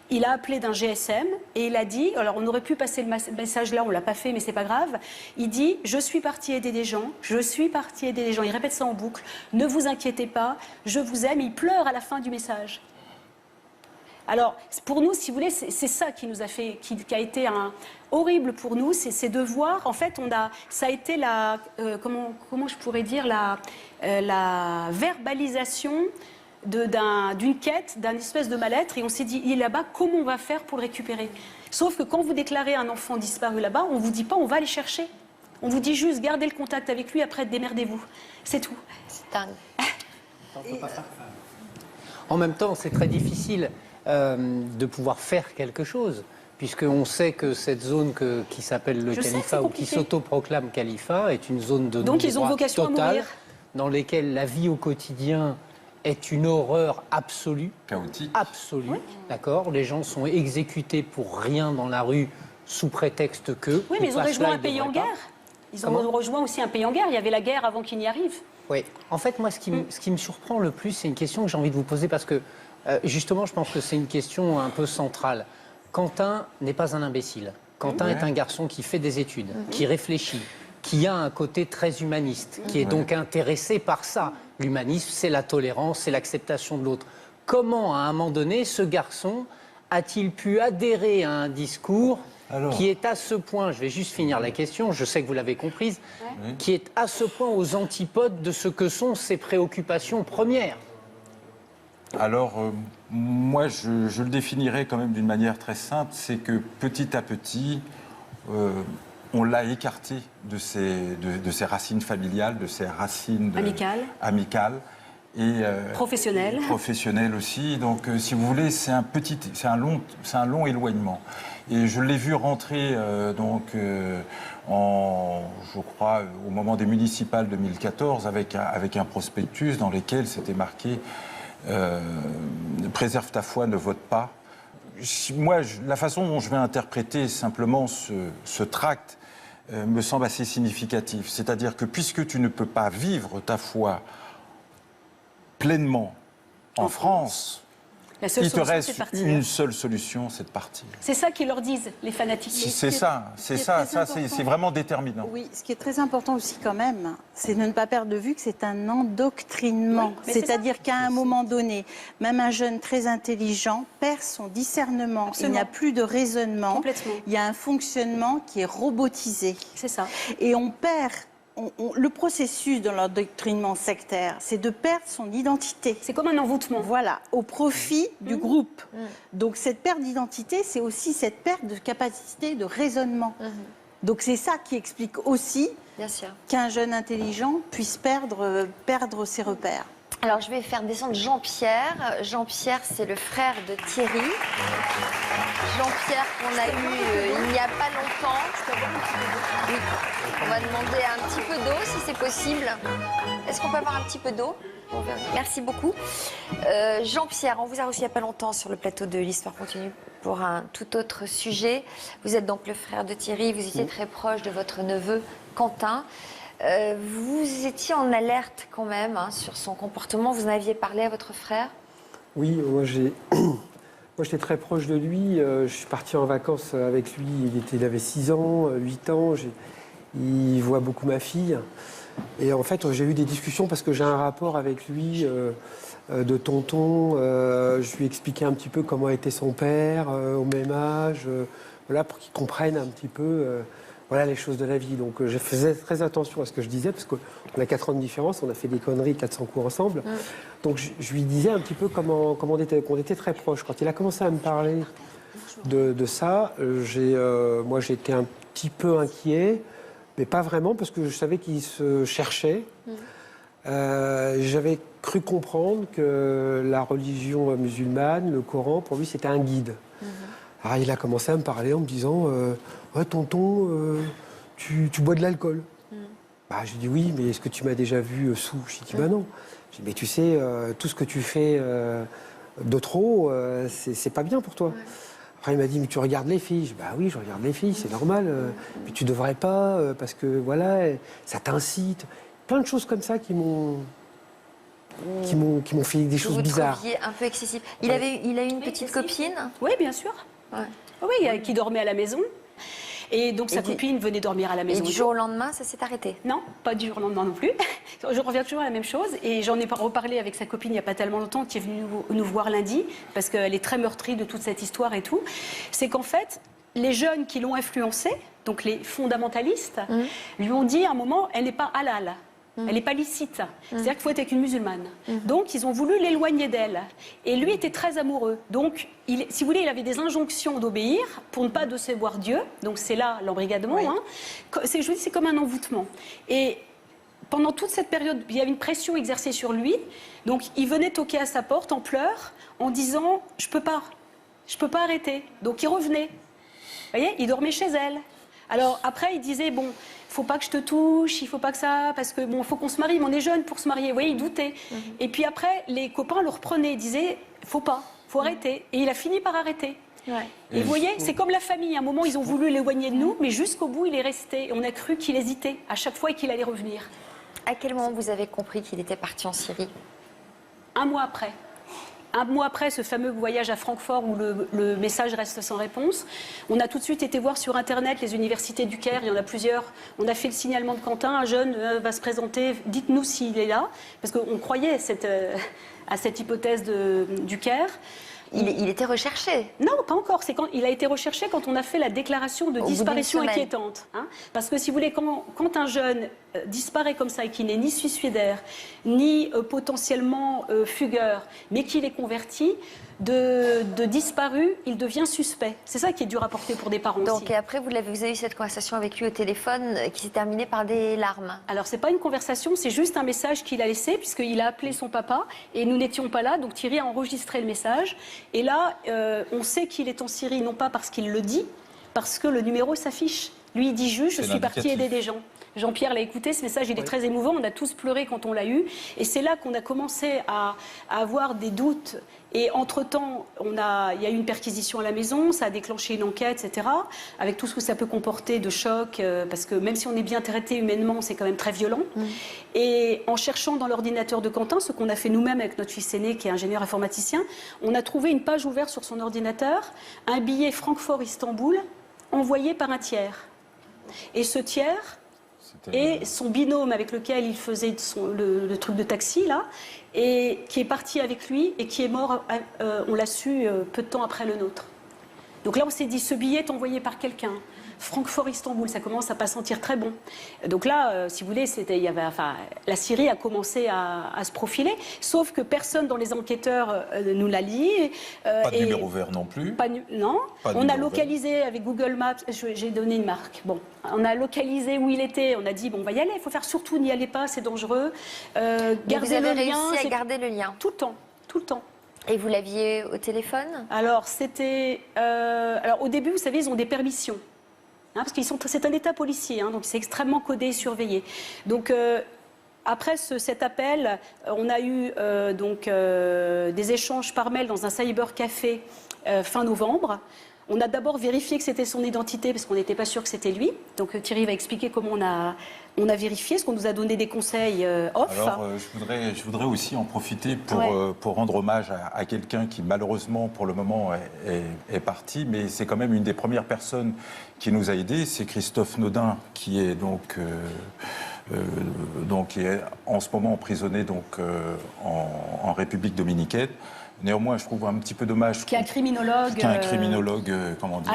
Il a appelé d'un GSM et il a dit, alors on aurait pu passer le message là, on ne l'a pas fait, mais c'est pas grave. Il dit, je suis parti aider des gens, je suis parti aider des gens. Il répète ça en boucle, ne vous inquiétez pas, je vous aime. Il pleure à la fin du message. Alors, pour nous, si vous voulez, c'est ça qui nous a fait, qui a été horrible pour nous, c'est de voir, en fait, ça a été comment je pourrais dire, la verbalisation d'une quête, d'un espèce de mal-être, et on s'est dit, il est là-bas, comment on va faire pour le récupérer? Sauf que quand vous déclarez un enfant disparu là-bas, on ne vous dit pas, on va aller chercher. On vous dit juste, gardez le contact avec lui, après, démerdez-vous. C'est tout. C'est dingue. En même temps, c'est très difficile de pouvoir faire quelque chose, puisqu'on sait que cette zone qui s'appelle le califat ou qui s'autoproclame califat est une zone de non-droit totale, dans laquelle la vie au quotidien est une horreur absolue. Chaotique. Absolue, oui. D'accord. Les gens sont exécutés pour rien dans la rue sous prétexte que... Oui, mais ils ont rejoint un pays en guerre. Ils ont rejoint aussi un pays en guerre. Il y avait la guerre avant qu'ils n'y arrivent. Oui. En fait, moi, ce qui me surprend le plus, c'est une question que j'ai envie de vous poser parce que justement, je pense que c'est une question un peu centrale. Quentin n'est pas un imbécile. Quentin est un garçon qui fait des études, qui réfléchit, qui a un côté très humaniste, qui est donc intéressé par ça. L'humanisme, c'est la tolérance, c'est l'acceptation de l'autre. Comment, à un moment donné, ce garçon a-t-il pu adhérer à un discours qui est à ce point, je vais juste finir la question, je sais que vous l'avez comprise, qui est à ce point aux antipodes de ce que sont ses préoccupations premières? Alors, moi, je le définirais quand même d'une manière très simple, c'est que petit à petit, on l'a écarté de ses racines familiales, de ses racines amicales. Et, professionnel aussi. Donc, si vous voulez, c'est un long éloignement. Et je l'ai vu rentrer, je crois, au moment des municipales 2014, avec un prospectus dans lequel c'était marqué préserve ta foi, ne vote pas. Moi, la façon dont je vais interpréter simplement ce tract me semble assez significatif. C'est-à-dire que puisque tu ne peux pas vivre ta foi pleinement en France, il te reste une seule solution, c'est de partir. C'est ça qu'ils leur disent, les fanatiques. C'est vraiment déterminant. Oui, ce qui est très important aussi quand même, c'est de ne pas perdre de vue que c'est un endoctrinement. Oui, c'est-à-dire qu'à un moment donné, même un jeune très intelligent perd son discernement. Absolument. Il n'y a plus de raisonnement. Complètement. Il y a un fonctionnement qui est robotisé. C'est ça. Et on perd... le processus de l'endoctrinement sectaire, c'est de perdre son identité. C'est comme un envoûtement. Voilà, au profit du groupe. Donc cette perte d'identité, c'est aussi cette perte de capacité de raisonnement. Donc c'est ça qui explique aussi qu'un jeune intelligent puisse perdre ses repères. Alors je vais faire descendre Jean-Pierre. Jean-Pierre, c'est le frère de Thierry. Jean-Pierre qu'on a eu il n'y a pas longtemps. Oui. On va demander un petit peu d'eau si c'est possible. Est-ce qu'on peut avoir un petit peu d'eau? Merci beaucoup. Jean-Pierre, on vous a reçu il n'y a pas longtemps sur le plateau de l'Histoire continue pour un tout autre sujet. Vous êtes donc le frère de Thierry, vous étiez très proche de votre neveu Quentin. Vous étiez en alerte quand même sur son comportement. Vous en aviez parlé à votre frère? Oui, moi j'étais très proche de lui. Je suis parti en vacances avec lui. Il avait 6 ans, 8 ans. Il voit beaucoup ma fille. Et en fait, j'ai eu des discussions parce que j'ai un rapport avec lui de tonton. Je lui expliquais un petit peu comment était son père au même âge, voilà, pour qu'il comprenne un petit peu voilà, les choses de la vie. Donc je faisais très attention à ce que je disais parce qu'on a 4 ans de différence, on a fait des conneries 400 coups ensemble. Donc je lui disais un petit peu qu'on était très proches. Quand il a commencé à me parler de ça, moi j'étais un petit peu inquiet. Mais pas vraiment, parce que je savais qu'il se cherchait. J'avais cru comprendre que la religion musulmane, le Coran, pour lui, c'était un guide. Alors il a commencé à me parler en me disant ouais, tonton, tu bois de l'alcool. J'ai dit oui, mais est-ce que tu m'as déjà vu sous? J'ai dit bah non. J'ai dit mais tu sais, tout ce que tu fais de trop, c'est pas bien pour toi. Après, il m'a dit, mais tu regardes les filles. Je dis, bah oui, je regarde les filles, c'est normal. Mais tu devrais pas, parce que voilà, ça t'incite. Plein de choses comme ça qui m'ont fait des choses bizarres. Vous trouviez un peu excessif. Il a eu une petite copine? Oui, bien sûr. Oui, qui dormait à la maison. Et donc sa copine venait dormir à la maison. Et du jour au lendemain, ça s'est arrêté? Non, pas du jour au lendemain non plus. Je reviens toujours à la même chose. Et j'en ai reparlé avec sa copine il n'y a pas tellement longtemps, qui est venue nous voir lundi, parce qu'elle est très meurtrie de toute cette histoire et tout. C'est qu'en fait, les jeunes qui l'ont influencée, donc les fondamentalistes, lui ont dit à un moment, elle n'est pas halal. Elle n'est pas licite. C'est-à-dire qu'il faut être avec une musulmane. Donc, ils ont voulu l'éloigner d'elle. Et lui était très amoureux. Donc, si vous voulez, il avait des injonctions d'obéir pour ne pas décevoir Dieu. Donc, c'est là l'embrigadement. Je vous dis, c'est comme un envoûtement. Et pendant toute cette période, il y avait une pression exercée sur lui. Donc, il venait toquer à sa porte en pleurs, en disant « Je peux pas arrêter ». Donc, il revenait. Vous voyez, il dormait chez elle. Alors, après, il disait « Bon, faut pas que je te touche, il faut pas que ça, parce que bon, faut qu'on se marie, mais on est jeune pour se marier. » Vous voyez, il doutait. Et puis après, les copains le reprenaient, ils disaient « Faut pas, faut arrêter ». Et il a fini par arrêter. Et vous voyez, c'est comme la famille. À un moment, ils ont voulu l'éloigner de nous, mais jusqu'au bout, il est resté. Et on a cru qu'il hésitait à chaque fois et qu'il allait revenir. À quel moment vous avez compris qu'il était parti en Syrie? 1 mois après. 1 mois après ce fameux voyage à Francfort où le message reste sans réponse, on a tout de suite été voir sur Internet les universités du Caire, il y en a plusieurs. On a fait le signalement de Quentin, un jeune va se présenter, dites-nous s'il est là, parce qu'on croyait à cette hypothèse du Caire. Il était recherché? Non, pas encore. Il a été recherché quand on a fait la déclaration de disparition inquiétante. Parce que si vous voulez, quand un jeune disparaît comme ça et qui n'est ni suicidaire, ni potentiellement fugueur, mais qu'il est converti, de disparu, il devient suspect. C'est ça qui est dur à porter pour des parents Donc, aussi. et après, vous avez eu cette conversation avec lui au téléphone qui s'est terminée par des larmes. Alors, c'est pas une conversation, c'est juste un message qu'il a laissé, puisqu'il a appelé son papa, et nous n'étions pas là, donc Thierry a enregistré le message. Et là, on sait qu'il est en Syrie, non pas parce qu'il le dit, parce que le numéro s'affiche. Lui, il dit juste, je suis parti aider des gens. Jean-Pierre l'a écouté, ce message, il est très émouvant, on a tous pleuré quand on l'a eu. Et c'est là qu'on a commencé à avoir des doutes. Et entre-temps, il y a eu une perquisition à la maison, ça a déclenché une enquête, etc. Avec tout ce que ça peut comporter de choc, parce que même si on est bien traité humainement, c'est quand même très violent. Et en cherchant dans l'ordinateur de Quentin, ce qu'on a fait nous-mêmes avec notre fils aîné, qui est ingénieur informaticien, on a trouvé une page ouverte sur son ordinateur, un billet Francfort-Istanbul, envoyé par un tiers. Et ce tiers... Et son binôme avec lequel il faisait le truc de taxi, là, et qui est parti avec lui et qui est mort, on l'a su peu de temps après le nôtre. Donc là, on s'est dit, ce billet est envoyé par quelqu'un. Francfort-Istanbul, ça commence à pas sentir très bon. Donc là, si vous voulez, la Syrie a commencé à se profiler, sauf que personne dans les enquêteurs nous l'a dit. Pas de numéro vert non plus. Non. On a localisé avec Google Maps, j'ai donné une marque. Bon, on a localisé où il était, on a dit, bon, on va y aller, il faut faire surtout, n'y allez pas, c'est dangereux. Vous avez réussi à garder le lien? Tout le temps, tout le temps. Et vous l'aviez au téléphone? Alors, alors, au début, vous savez, ils ont des permissions. Parce que c'est un état policier, donc c'est extrêmement codé et surveillé. Donc, après cet appel, on a eu des échanges par mail dans un cybercafé fin novembre. On a d'abord vérifié que c'était son identité parce qu'on n'était pas sûr que c'était lui. Donc Thierry va expliquer comment on a vérifié, ce qu'on nous a donné des conseils off. Alors, je voudrais aussi en profiter pour rendre hommage à quelqu'un qui, malheureusement, pour le moment, est parti. Mais c'est quand même une des premières personnes qui nous a aidés. C'est Christophe Naudin, qui est qui est en ce moment emprisonné en République dominicaine. Néanmoins, je trouve un petit peu dommage. Qui est un criminologue. Comment dire,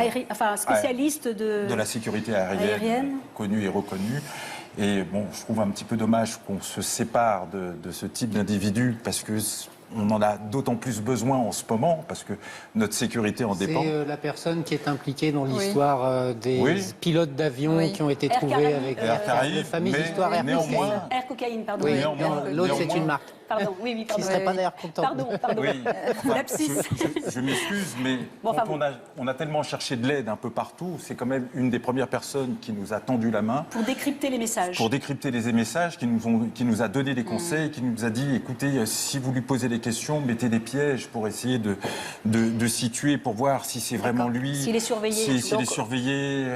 spécialiste de la sécurité aérienne, connu et reconnu. Et bon, je trouve un petit peu dommage qu'on se sépare de ce type d'individu parce que on en a d'autant plus besoin en ce moment parce que notre sécurité en dépend. C'est la personne qui est impliquée dans l'histoire des pilotes d'avion qui ont été trouvés avec la fameuse histoire Air Cocaïne, pardon. Oui, l'autre c'est une marque. Pardon, oui, pardon. Qui ne serait pas d'ailleurs content. Pardon. Oui. Je m'excuse, mais on a tellement cherché de l'aide un peu partout, c'est quand même une des premières personnes qui nous a tendu la main. Pour décrypter les messages. Pour décrypter les messages, qui nous a donné des conseils, qui nous a dit, écoutez, si vous lui posez des questions, mettez des pièges pour essayer de situer, pour voir si c'est vraiment lui. S'il est surveillé. S'il est surveillé.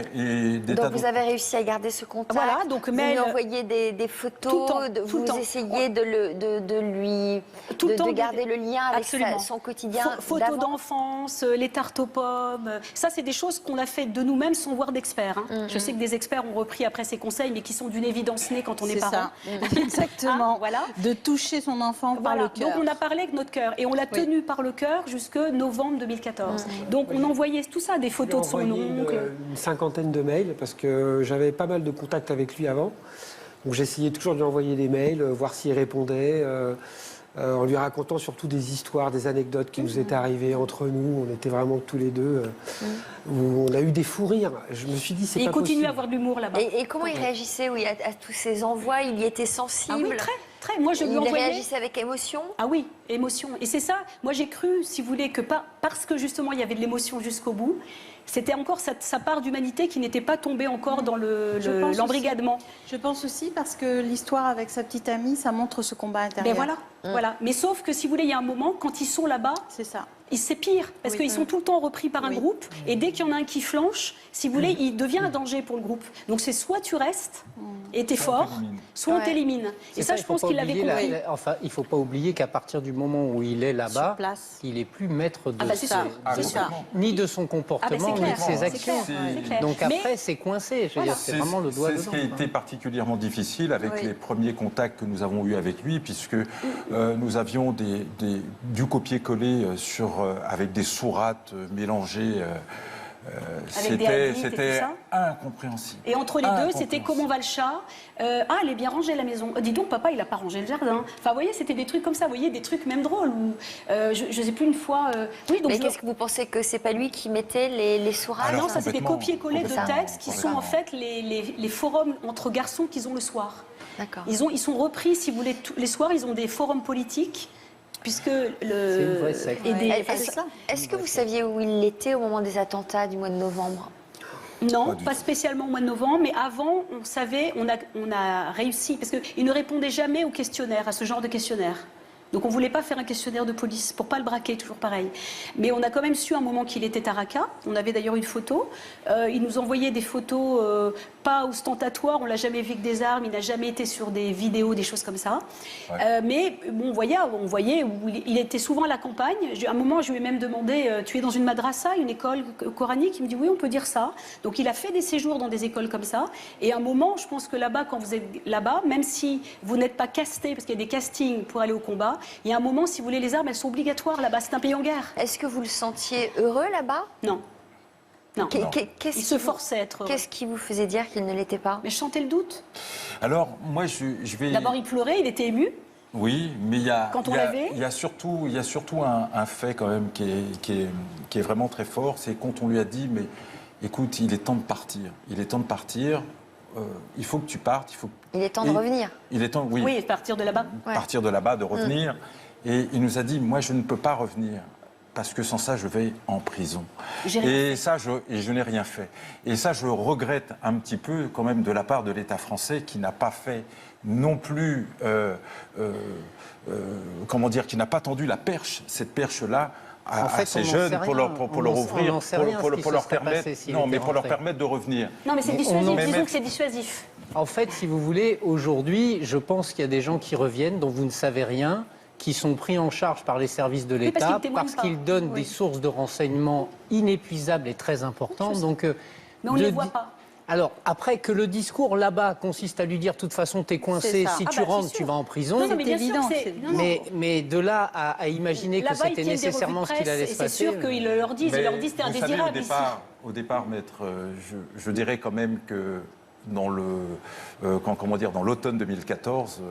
Donc vous avez réussi à garder ce contact. Voilà, donc vous lui envoyez des photos, vous essayez de garder le lien avec son quotidien. Photos d'enfance, les tartes aux pommes. Ça, c'est des choses qu'on a fait de nous-mêmes sans voir d'experts. Je sais que des experts ont repris après ces conseils, mais qui sont d'une évidence née quand on est parent. Exactement. Voilà. De toucher son enfant par le cœur. Donc on a parlé avec notre cœur et on l'a tenu par le cœur jusque novembre 2014. Donc on envoyait tout ça, des photos de son oncle. Une cinquantaine de mails parce que j'avais pas mal de contacts avec lui avant. Donc j'essayais toujours de lui envoyer des mails, voir s'il répondait, en lui racontant surtout des histoires, des anecdotes qui nous étaient arrivées entre nous. On était vraiment tous les deux, où on a eu des fous rires. Je me suis dit, c'est pas possible. Et il continuait à avoir de l'humour là-bas. Et comment il réagissait à tous ces envois? Il y était sensible? Ah oui, très. Moi, je lui envoyais... Il réagissait avec émotion? Ah oui, émotion. Et c'est ça, moi j'ai cru, si vous voulez, que parce que justement il y avait de l'émotion jusqu'au bout, c'était encore sa part d'humanité qui n'était pas tombée encore dans l'embrigadement. Je pense aussi parce que l'histoire avec sa petite amie, ça montre ce combat intérieur. Mais voilà. Mais sauf que si vous voulez, il y a un moment, quand ils sont là-bas, c'est ça. C'est pire, parce qu'ils sont tout le temps repris par un groupe, et dès qu'il y en a un qui flanche, si vous voulez, il devient un danger pour le groupe. Donc c'est soit tu restes, et t'es fort, soit on t'élimine. Et ça, je pense qu'il l'avait compris. Enfin, il ne faut pas oublier qu'à partir du moment où il est là-bas, il n'est plus maître de ni de son comportement, ni de ses actions. Donc après, c'est coincé. Je veux dire, c'est vraiment le doigt dedans. C'est ce qui a été particulièrement difficile avec les premiers contacts que nous avons eus avec lui, puisque nous avions du copier-coller avec des sourates mélangées Avec des hadiths et c'était tout ça. incompréhensible. Et entre les deux, c'était comment va le chat Ah, elle est bien rangée la maison. Dis donc, papa, il n'a pas rangé le jardin. Enfin, vous voyez, c'était des trucs comme ça. Vous voyez, des trucs même drôles. Je ne sais plus une fois. Oui, donc Mais qu'est-ce que vous pensez que c'est pas lui qui mettait les sourages? non, ça, c'est des complètement, copier-coller de complètement, textes qui sont en fait les forums entre garçons qu'ils ont le soir. D'accord. Ils sont repris, si vous voulez, tous les soirs, ils ont des forums politiques. Puisque C'est une vraie secte. Est-ce que vous saviez où il était au moment des attentats du mois de novembre? Non, pas spécialement au mois de novembre, mais avant, on savait, on a réussi, parce qu'il ne répondait jamais au questionnaire, à ce genre de questionnaire. Donc on ne voulait pas faire un questionnaire de police, pour pas le braquer, toujours pareil. Mais on a quand même su un moment qu'il était à Raqqa, on avait d'ailleurs une photo. Il nous envoyait des photos pas ostentatoires, on l'a jamais vu avec des armes, il n'a jamais été sur des vidéos, des choses comme ça. Ouais. Mais bon, on voyait où il était souvent à la campagne. À un moment, je lui ai même demandé, tu es dans une madrasa, une école coranique? Il me dit oui, on peut dire ça. Donc il a fait des séjours dans des écoles comme ça. Et à un moment, je pense que là-bas, quand vous êtes là-bas, même si vous n'êtes pas casté, parce qu'il y a des castings pour aller au combat, il y a un moment, si vous voulez, les armes, elles sont obligatoires là-bas. C'est un pays en guerre. Est-ce que vous le sentiez heureux là-bas? Non. Non. Il se forçait à être heureux. Qu'est-ce qui vous faisait dire qu'il ne l'était pas? Mais chanter le doute. Alors, moi, je vais... D'abord, il pleurait, il était ému. Oui, mais il y a, Quand on il y a- l'avait il y a surtout un fait quand même qui est vraiment très fort, c'est quand on lui a dit, mais écoute, il est temps de partir. Il est temps de partir, il faut que tu partes. Il est temps de revenir. Il est temps, oui, Oui, partir de là-bas. partir de là-bas, de revenir. Et il nous a dit, moi, je ne peux pas revenir. Parce que sans ça, je vais en prison. J'ai rien Et je n'ai rien fait. Et ça, je regrette un petit peu quand même de la part de l'État français qui n'a pas fait non plus, comment dire, qui n'a pas tendu la perche, cette perche-là, à ces jeunes pour leur ouvrir, pour leur permettre, non, mais pour leur permettre de revenir. Non, mais c'est dissuasif. Disons que c'est dissuasif. En fait, si vous voulez, aujourd'hui, je pense qu'il y a des gens qui reviennent dont vous ne savez rien, qui sont pris en charge par les services de parce l'État, qu'ils témoignent parce pas. qu'ils donnent Oui. des sources de renseignements inépuisables et très importantes. Donc, Mais on ne les voit pas. Alors, après que le discours là-bas consiste à lui dire, de toute façon, t'es coincé, C'est ça. si Ah tu bah, rentres, c'est tu sûr. vas en prison. Non, mais bien sûr, évident, c'est... c'est- non, non. Mais de là à imaginer que Là-bas, ils c'était tiennent des nécessairement revues ce de qu'il allait presse, se et passer. c'est sûr qu'ils le leur disent. Ils leur disent c'était vous savez, indésirable ici. au départ, maître, je dirais quand même que dans dans l'automne 2014,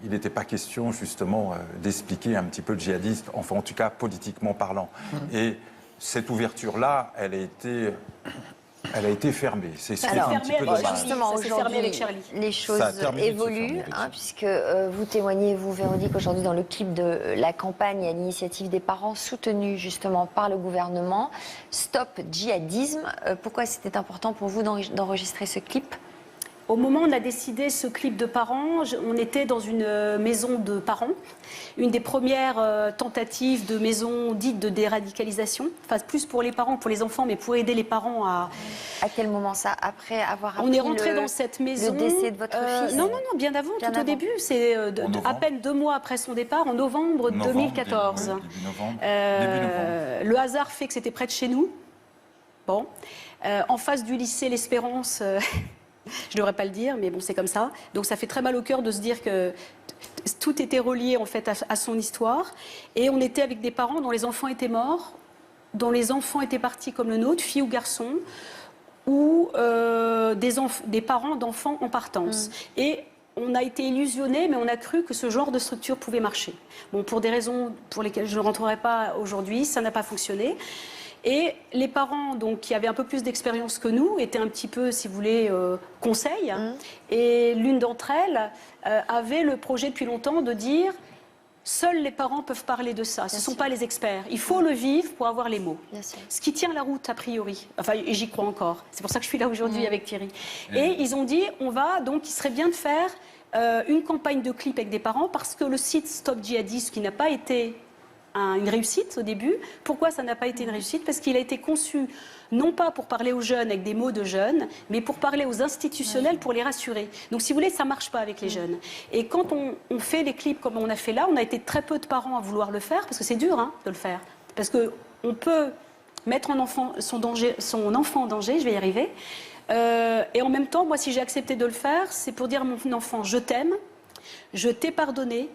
il n'était pas question justement d'expliquer un petit peu le djihadisme, enfin en tout cas politiquement parlant. Et cette ouverture-là, elle a été fermée. C'est ce qui est un petit peu avec dommage. Justement, Ça s'est fermé aujourd'hui, avec Charlie. les choses Ça a terminé de se évoluent, fermer avec Charlie. puisque vous témoignez, vous, Véronique, aujourd'hui dans le clip de la campagne à l'initiative des parents soutenue justement par le gouvernement. Stop djihadisme. Pourquoi c'était important pour vous d'enregistrer ce clip? Au moment où on a décidé ce clip de parents, on était dans une maison de parents, une des premières tentatives de maison dite de déradicalisation, enfin plus pour les parents, pour les enfants, mais pour aider les parents à... À quel moment ça? Après avoir appris On est rentré dans cette maison... le décès de votre fils? Non, bien avant, Bien tout au avant. début. C'est novembre. à peine 2 mois après son départ, en novembre 2014. Début novembre. Le hasard fait que c'était près de chez nous. Bon. En face du lycée L'Espérance... Je ne devrais pas le dire, mais bon, c'est comme ça. Donc ça fait très mal au cœur de se dire que tout était relié en fait à son histoire. Et on était avec des parents dont les enfants étaient morts, dont les enfants étaient partis comme le nôtre, filles ou garçons, ou des parents d'enfants en partance. Et on a été illusionnés, mais on a cru que ce genre de structure pouvait marcher. Bon, pour des raisons pour lesquelles je ne rentrerai pas aujourd'hui, ça n'a pas fonctionné. Et les parents, donc, qui avaient un peu plus d'expérience que nous, étaient un petit peu, si vous voulez, conseils. Et l'une d'entre elles avait le projet depuis longtemps de dire seuls les parents peuvent parler de ça. Ce ne sont pas les experts. Il faut le vivre pour avoir les mots. Bien sûr. Ce qui tient la route, a priori. Enfin, et j'y crois encore. C'est pour ça que je suis là aujourd'hui avec Thierry. Et ils ont dit, il serait bien de faire une campagne de clips avec des parents parce que le site Stop Djihadisme, qui n'a pas été une réussite au début. Pourquoi ça n'a pas été une réussite? Parce qu'il a été conçu non pas pour parler aux jeunes avec des mots de jeunes, mais pour parler aux institutionnels, pour les rassurer. Donc si vous voulez, ça ne marche pas avec les jeunes. Et quand on fait des clips comme on a fait là, on a été très peu de parents à vouloir le faire, parce que c'est dur de le faire. Parce qu'on peut mettre son enfant en danger, je vais y arriver. Et en même temps, moi, si j'ai accepté de le faire, c'est pour dire à mon enfant, je t'aime, je t'ai pardonné,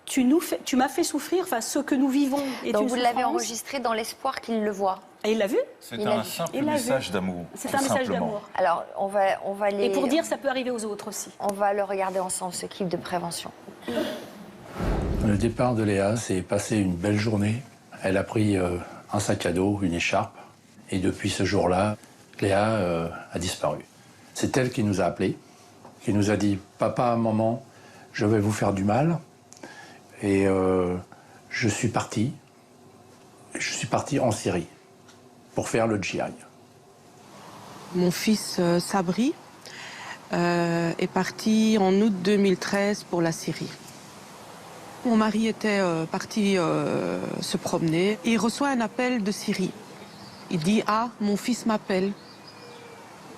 tu m'as fait souffrir, enfin ce que nous vivons est Donc une vous l'avez souffrance. enregistré dans l'espoir qu'il le voit? Et il l'a vu. C'est Il l'a un vu. simple Il l'a vu. message d'amour. C'est tout un message simplement. d'amour. Alors, on va les... Et pour dire, ça peut arriver aux autres aussi. On va le regarder ensemble, ce clip de prévention. Le départ de Léa s'est passé une belle journée. Elle a pris un sac à dos, une écharpe. Et depuis ce jour-là, Léa a disparu. C'est elle qui nous a appelés, qui nous a dit « Papa, maman, je vais vous faire du mal. » Et je suis parti. Je suis parti en Syrie pour faire le djihad. Mon fils Sabri est parti en août 2013 pour la Syrie. Mon mari était parti se promener. Il reçoit un appel de Syrie. Il dit « Ah, mon fils m'appelle.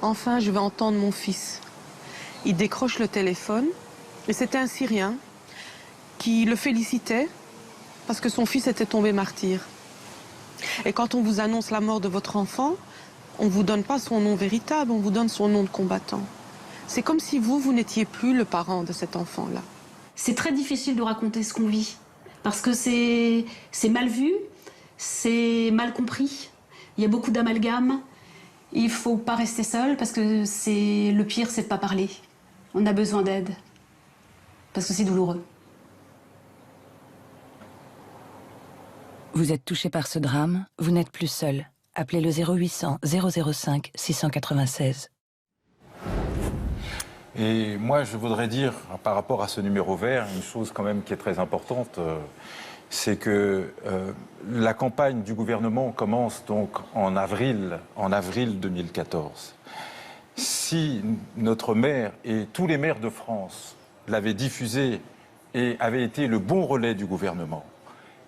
Enfin, je vais entendre mon fils. » Il décroche le téléphone et c'était un Syrien qui le félicitait parce que son fils était tombé martyr. Et quand on vous annonce la mort de votre enfant, on ne vous donne pas son nom véritable, on vous donne son nom de combattant. C'est comme si vous n'étiez plus le parent de cet enfant-là. C'est très difficile de raconter ce qu'on vit, parce que c'est mal vu, c'est mal compris, il y a beaucoup d'amalgames, il ne faut pas rester seul, parce que le pire, c'est de ne pas parler. On a besoin d'aide, parce que c'est douloureux. Vous êtes touché par ce drame, vous n'êtes plus seul. Appelez le 0800 005 696. Et moi, je voudrais dire, par rapport à ce numéro vert, une chose quand même qui est très importante, c'est que la campagne du gouvernement commence donc en avril 2014. Si notre maire et tous les maires de France l'avaient diffusé et avaient été le bon relais du gouvernement,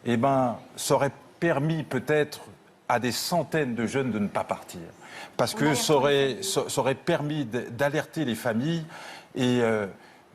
eh ben, ça aurait permis peut-être à des centaines de jeunes de ne pas partir. Parce que ça aurait permis d'alerter les familles et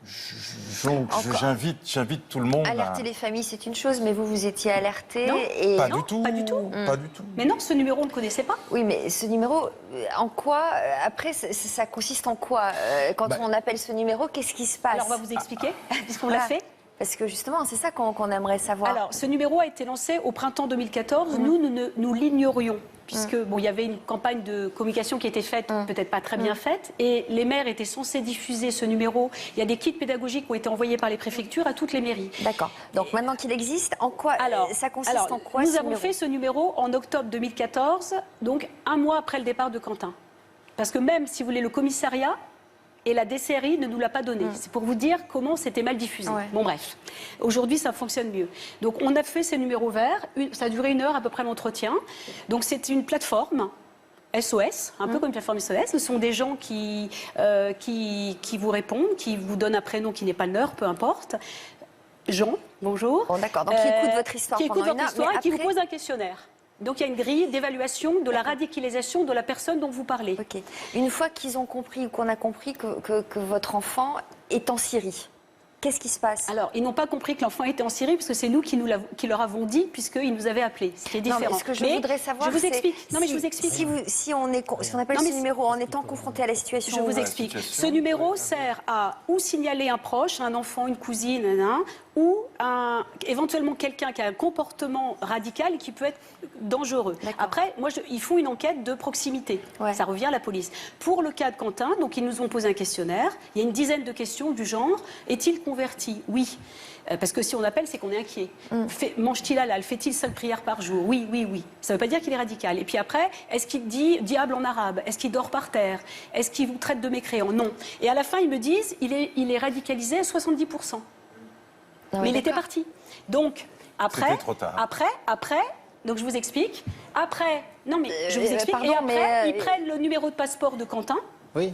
j'invite tout le monde Alerter les familles, c'est une chose, mais vous étiez alerté. Non, et... pas du tout. Pas du tout. Pas du tout. Mais non, ce numéro, on ne le connaissait pas. Oui, mais ce numéro, en quoi, après, ça consiste en quoi quand on appelle ce numéro, qu'est-ce qui se passe? Alors, on va vous expliquer, puisqu'on l'a fait. Parce que justement, c'est ça qu'on aimerait savoir. Alors, ce numéro a été lancé au printemps 2014. Nous l'ignorions, puisque bon, il y avait une campagne de communication qui était faite, peut-être pas très bien faite, et les maires étaient censés diffuser ce numéro. Il y a des kits pédagogiques qui ont été envoyés par les préfectures à toutes les mairies. D'accord. Donc maintenant qu'il existe, en quoi ça consiste en quoi nous avons fait ce numéro en octobre 2014, donc un mois après le départ de Quentin. Parce que même, si vous voulez, le commissariat et la DCRI ne nous l'a pas donné. C'est pour vous dire comment c'était mal diffusé. Ouais. Bon, bref. Aujourd'hui, ça fonctionne mieux. Donc, on a fait ces numéros verts. Ça a duré 1 heure à peu près l'entretien. Donc, c'est une plateforme SOS, un peu comme une plateforme SOS. Ce sont des gens qui vous répondent, qui vous donnent un prénom qui n'est pas leur, peu importe. Jean, bonjour. Bon, d'accord. Donc, qui écoute votre histoire qui pendant écoute votre histoire et qui vous pose un questionnaire. Donc il y a une grille d'évaluation de la radicalisation de la personne dont vous parlez. Ok. Une fois qu'ils ont compris ou qu'on a compris que votre enfant est en Syrie, qu'est-ce qui se passe? Alors, ils n'ont pas compris que l'enfant était en Syrie, parce que c'est nous qui leur avons dit, puisqu'ils nous avaient appelés. C'était différent. Non, mais ce que je voudrais savoir, je vous explique. Non, mais je vous explique. Si on appelle ce numéro en étant confronté à la situation... Je vous explique. Ce numéro sert à ou signaler un proche, un enfant, une cousine, ou éventuellement quelqu'un qui a un comportement radical qui peut être dangereux. Après, ils font une enquête de proximité. Ouais. Ça revient à la police. Pour le cas de Quentin, donc ils nous ont posé un questionnaire. Il y a une dizaine de questions du genre: est-il converti? Oui. Parce que si on appelle, c'est qu'on est inquiet. Mange-t-il halal? Fait-il 5 prières par jour? Oui, oui, oui. Ça ne veut pas dire qu'il est radical. Et puis après, est-ce qu'il dit diable en arabe? Est-ce qu'il dort par terre? Est-ce qu'il vous traite de mécréant? Non. Et à la fin, ils me disent il est radicalisé à 70%. Mais il était parti. Donc, après... C'était trop tard. Après, donc je vous explique. Après, non mais je vous explique. Pardon, et après, ils prennent le numéro de passeport de Quentin. Oui.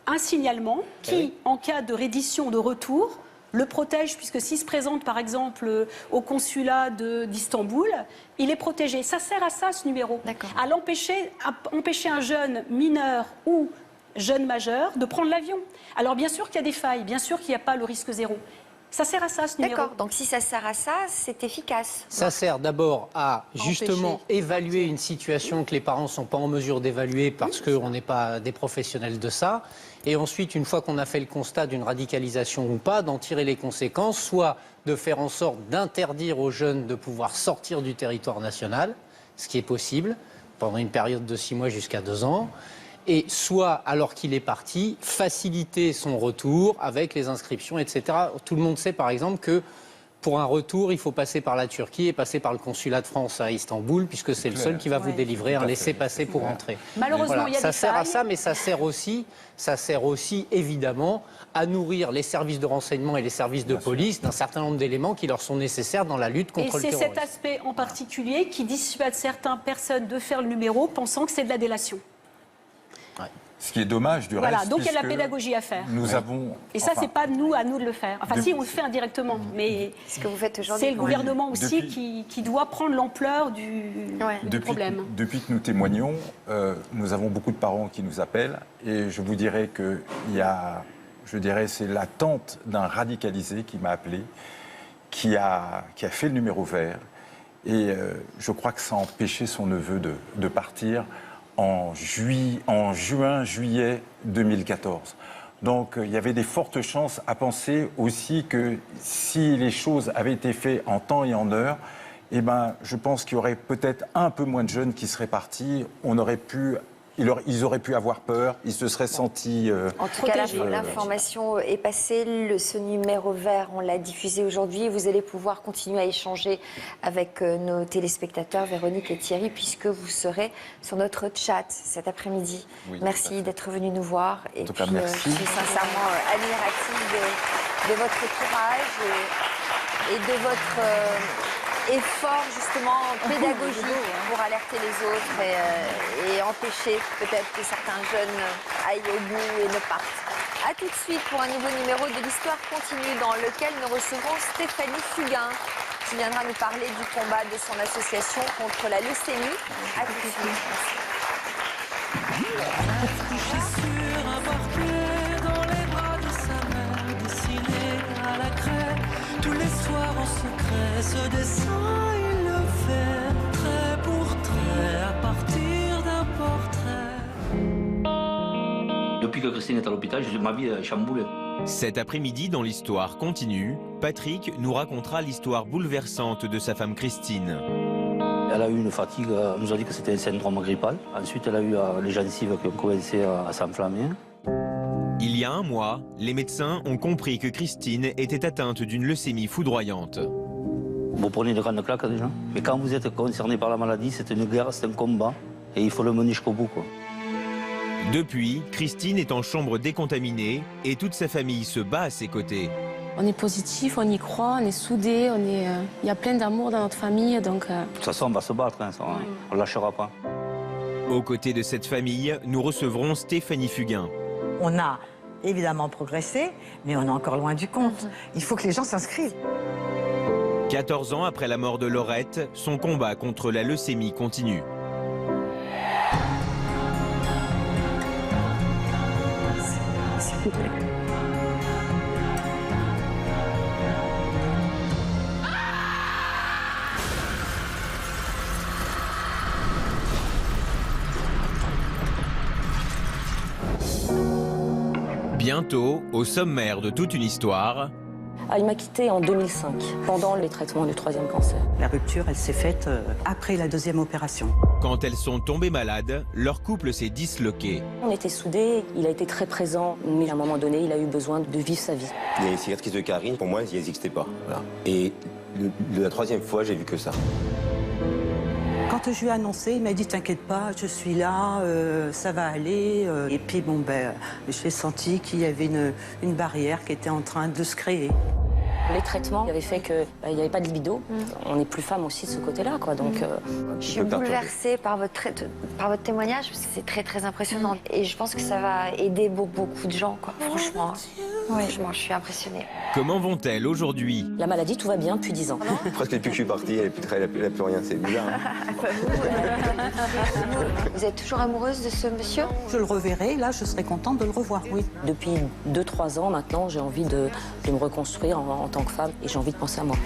Un signalement qui, en cas de reddition, de retour, le protège, puisque s'il se présente, par exemple, au consulat d'Istanbul, il est protégé. Ça sert à ça, ce numéro. À empêcher un jeune mineur ou jeune majeur de prendre l'avion. Alors, bien sûr qu'il y a des failles, bien sûr qu'il n'y a pas le risque zéro. Ça sert à ça, ce numéro. D'accord, donc si ça sert à ça, c'est efficace. Ça sert d'abord à justement évaluer une situation que les parents ne sont pas en mesure d'évaluer parce qu'on n'est pas des professionnels de ça. Et ensuite, une fois qu'on a fait le constat d'une radicalisation ou pas, d'en tirer les conséquences, soit de faire en sorte d'interdire aux jeunes de pouvoir sortir du territoire national, ce qui est possible, pendant une période de 6 mois jusqu'à 2 ans. Et soit, alors qu'il est parti, faciliter son retour avec les inscriptions, etc. Tout le monde sait, par exemple, que pour un retour, il faut passer par la Turquie et passer par le consulat de France à Istanbul, puisque c'est le seul qui va vous délivrer un laissez-passer pour entrer. Malheureusement, il y a ça des sert à failles. ça, mais ça sert aussi, évidemment, à nourrir les services de renseignement et les services de police d'un certain nombre d'éléments qui leur sont nécessaires dans la lutte contre le Et c'est terrorisme. cet aspect en particulier qui dissuade certaines personnes de faire le numéro, pensant que c'est de la délation. Ce qui est dommage du reste. Donc il y a de la puisque pédagogie à faire. Nous avons. Et ça, c'est pas à nous de le faire. Enfin, si, on le fait indirectement, mais Ce que vous faites aujourd'hui. c'est le gouvernement aussi qui doit prendre l'ampleur du problème. Depuis que nous témoignons, nous avons beaucoup de parents qui nous appellent et je vous dirais que c'est la tante d'un radicalisé qui m'a appelé, qui a fait le numéro vert et je crois que ça a empêché son neveu de partir en juin-juillet 2014. Donc il y avait des fortes chances à penser aussi que si les choses avaient été faites en temps et en heure, eh ben, je pense qu'il y aurait peut-être un peu moins de jeunes qui seraient partis. Ils auraient pu avoir peur, ils se seraient sentis En tout cas, l'information est passée. Ce numéro vert, on l'a diffusé aujourd'hui. Vous allez pouvoir continuer à échanger avec nos téléspectateurs, Véronique et Thierry, puisque vous serez sur notre chat cet après-midi. Oui, merci d'être venu nous voir. Et tout cas, puis, merci. je suis sincèrement admirative de votre courage et de votre effort justement pédagogique pour alerter les autres et empêcher peut-être que certains jeunes aillent au bout et ne partent. A tout de suite pour un nouveau numéro de l'Histoire continue dans lequel nous recevons Stéphanie Fugain qui viendra nous parler du combat de son association contre la leucémie. A tout de suite. Tous les soirs en secret, ce dessin, il le fait trait pour trait à partir d'un portrait. Depuis que Christine est à l'hôpital, ma vie est chamboulée. Cet après-midi, dans l'Histoire continue, Patrick nous racontera l'histoire bouleversante de sa femme Christine. Elle a eu une fatigue, elle nous a dit que c'était un syndrome grippal. Ensuite, elle a eu les gencives qui ont commencé à s'enflammer. Il y a un mois, les médecins ont compris que Christine était atteinte d'une leucémie foudroyante. Vous prenez de grandes claques déjà. Mais quand vous êtes concerné par la maladie, c'est une guerre, c'est un combat. Et il faut le mener jusqu'au bout, quoi. Depuis, Christine est en chambre décontaminée et toute sa famille se bat à ses côtés. On est positif, on y croit, on est soudés, il y a plein d'amour dans notre famille. Donc, De toute façon, on va se battre, hein, ça, hein. On ne lâchera pas. Aux côtés de cette famille, nous recevrons Stéphanie Fugain. On a évidemment progressé, mais on est encore loin du compte. Il faut que les gens s'inscrivent. 14 ans après la mort de Laurette, son combat contre la leucémie continue. S'il vous plaît. Bientôt, au sommaire de toute une histoire, Il m'a quittée en 2005, pendant les traitements du 3e cancer. La rupture, elle s'est faite après la 2e opération. quand elles sont tombées malades, leur couple s'est disloqué. On était soudés, il a été très présent, mais à un moment donné, il a eu besoin de vivre sa vie. Il y a une cicatrice de Karine, pour moi, il n'existait pas. Voilà. Et la 3e fois, j'ai vu que ça. Quand je lui ai annoncé, il m'a dit « T'inquiète pas, je suis là, ça va aller ». Et puis, j'ai senti qu'il y avait une barrière qui était en train de se créer. Les traitements avaient fait qu'il n'y avait pas de libido. On n'est plus femme aussi de ce côté-là, quoi. Donc, je suis bouleversée par votre témoignage, parce que c'est très, très impressionnant. Et je pense que ça va aider beaucoup de gens, quoi. Franchement, franchement, je suis impressionnée. Comment vont-elles aujourd'hui? La maladie, tout va bien depuis 10 ans. Presque depuis que je suis partie, elle n'a plus rien, c'est bizarre. Hein. Vous êtes toujours amoureuse de ce monsieur? Je le reverrai, là, je serai contente de le revoir, oui. Depuis 2-3 ans, maintenant, j'ai envie de me reconstruire en tant que femme et j'ai envie de penser à moi.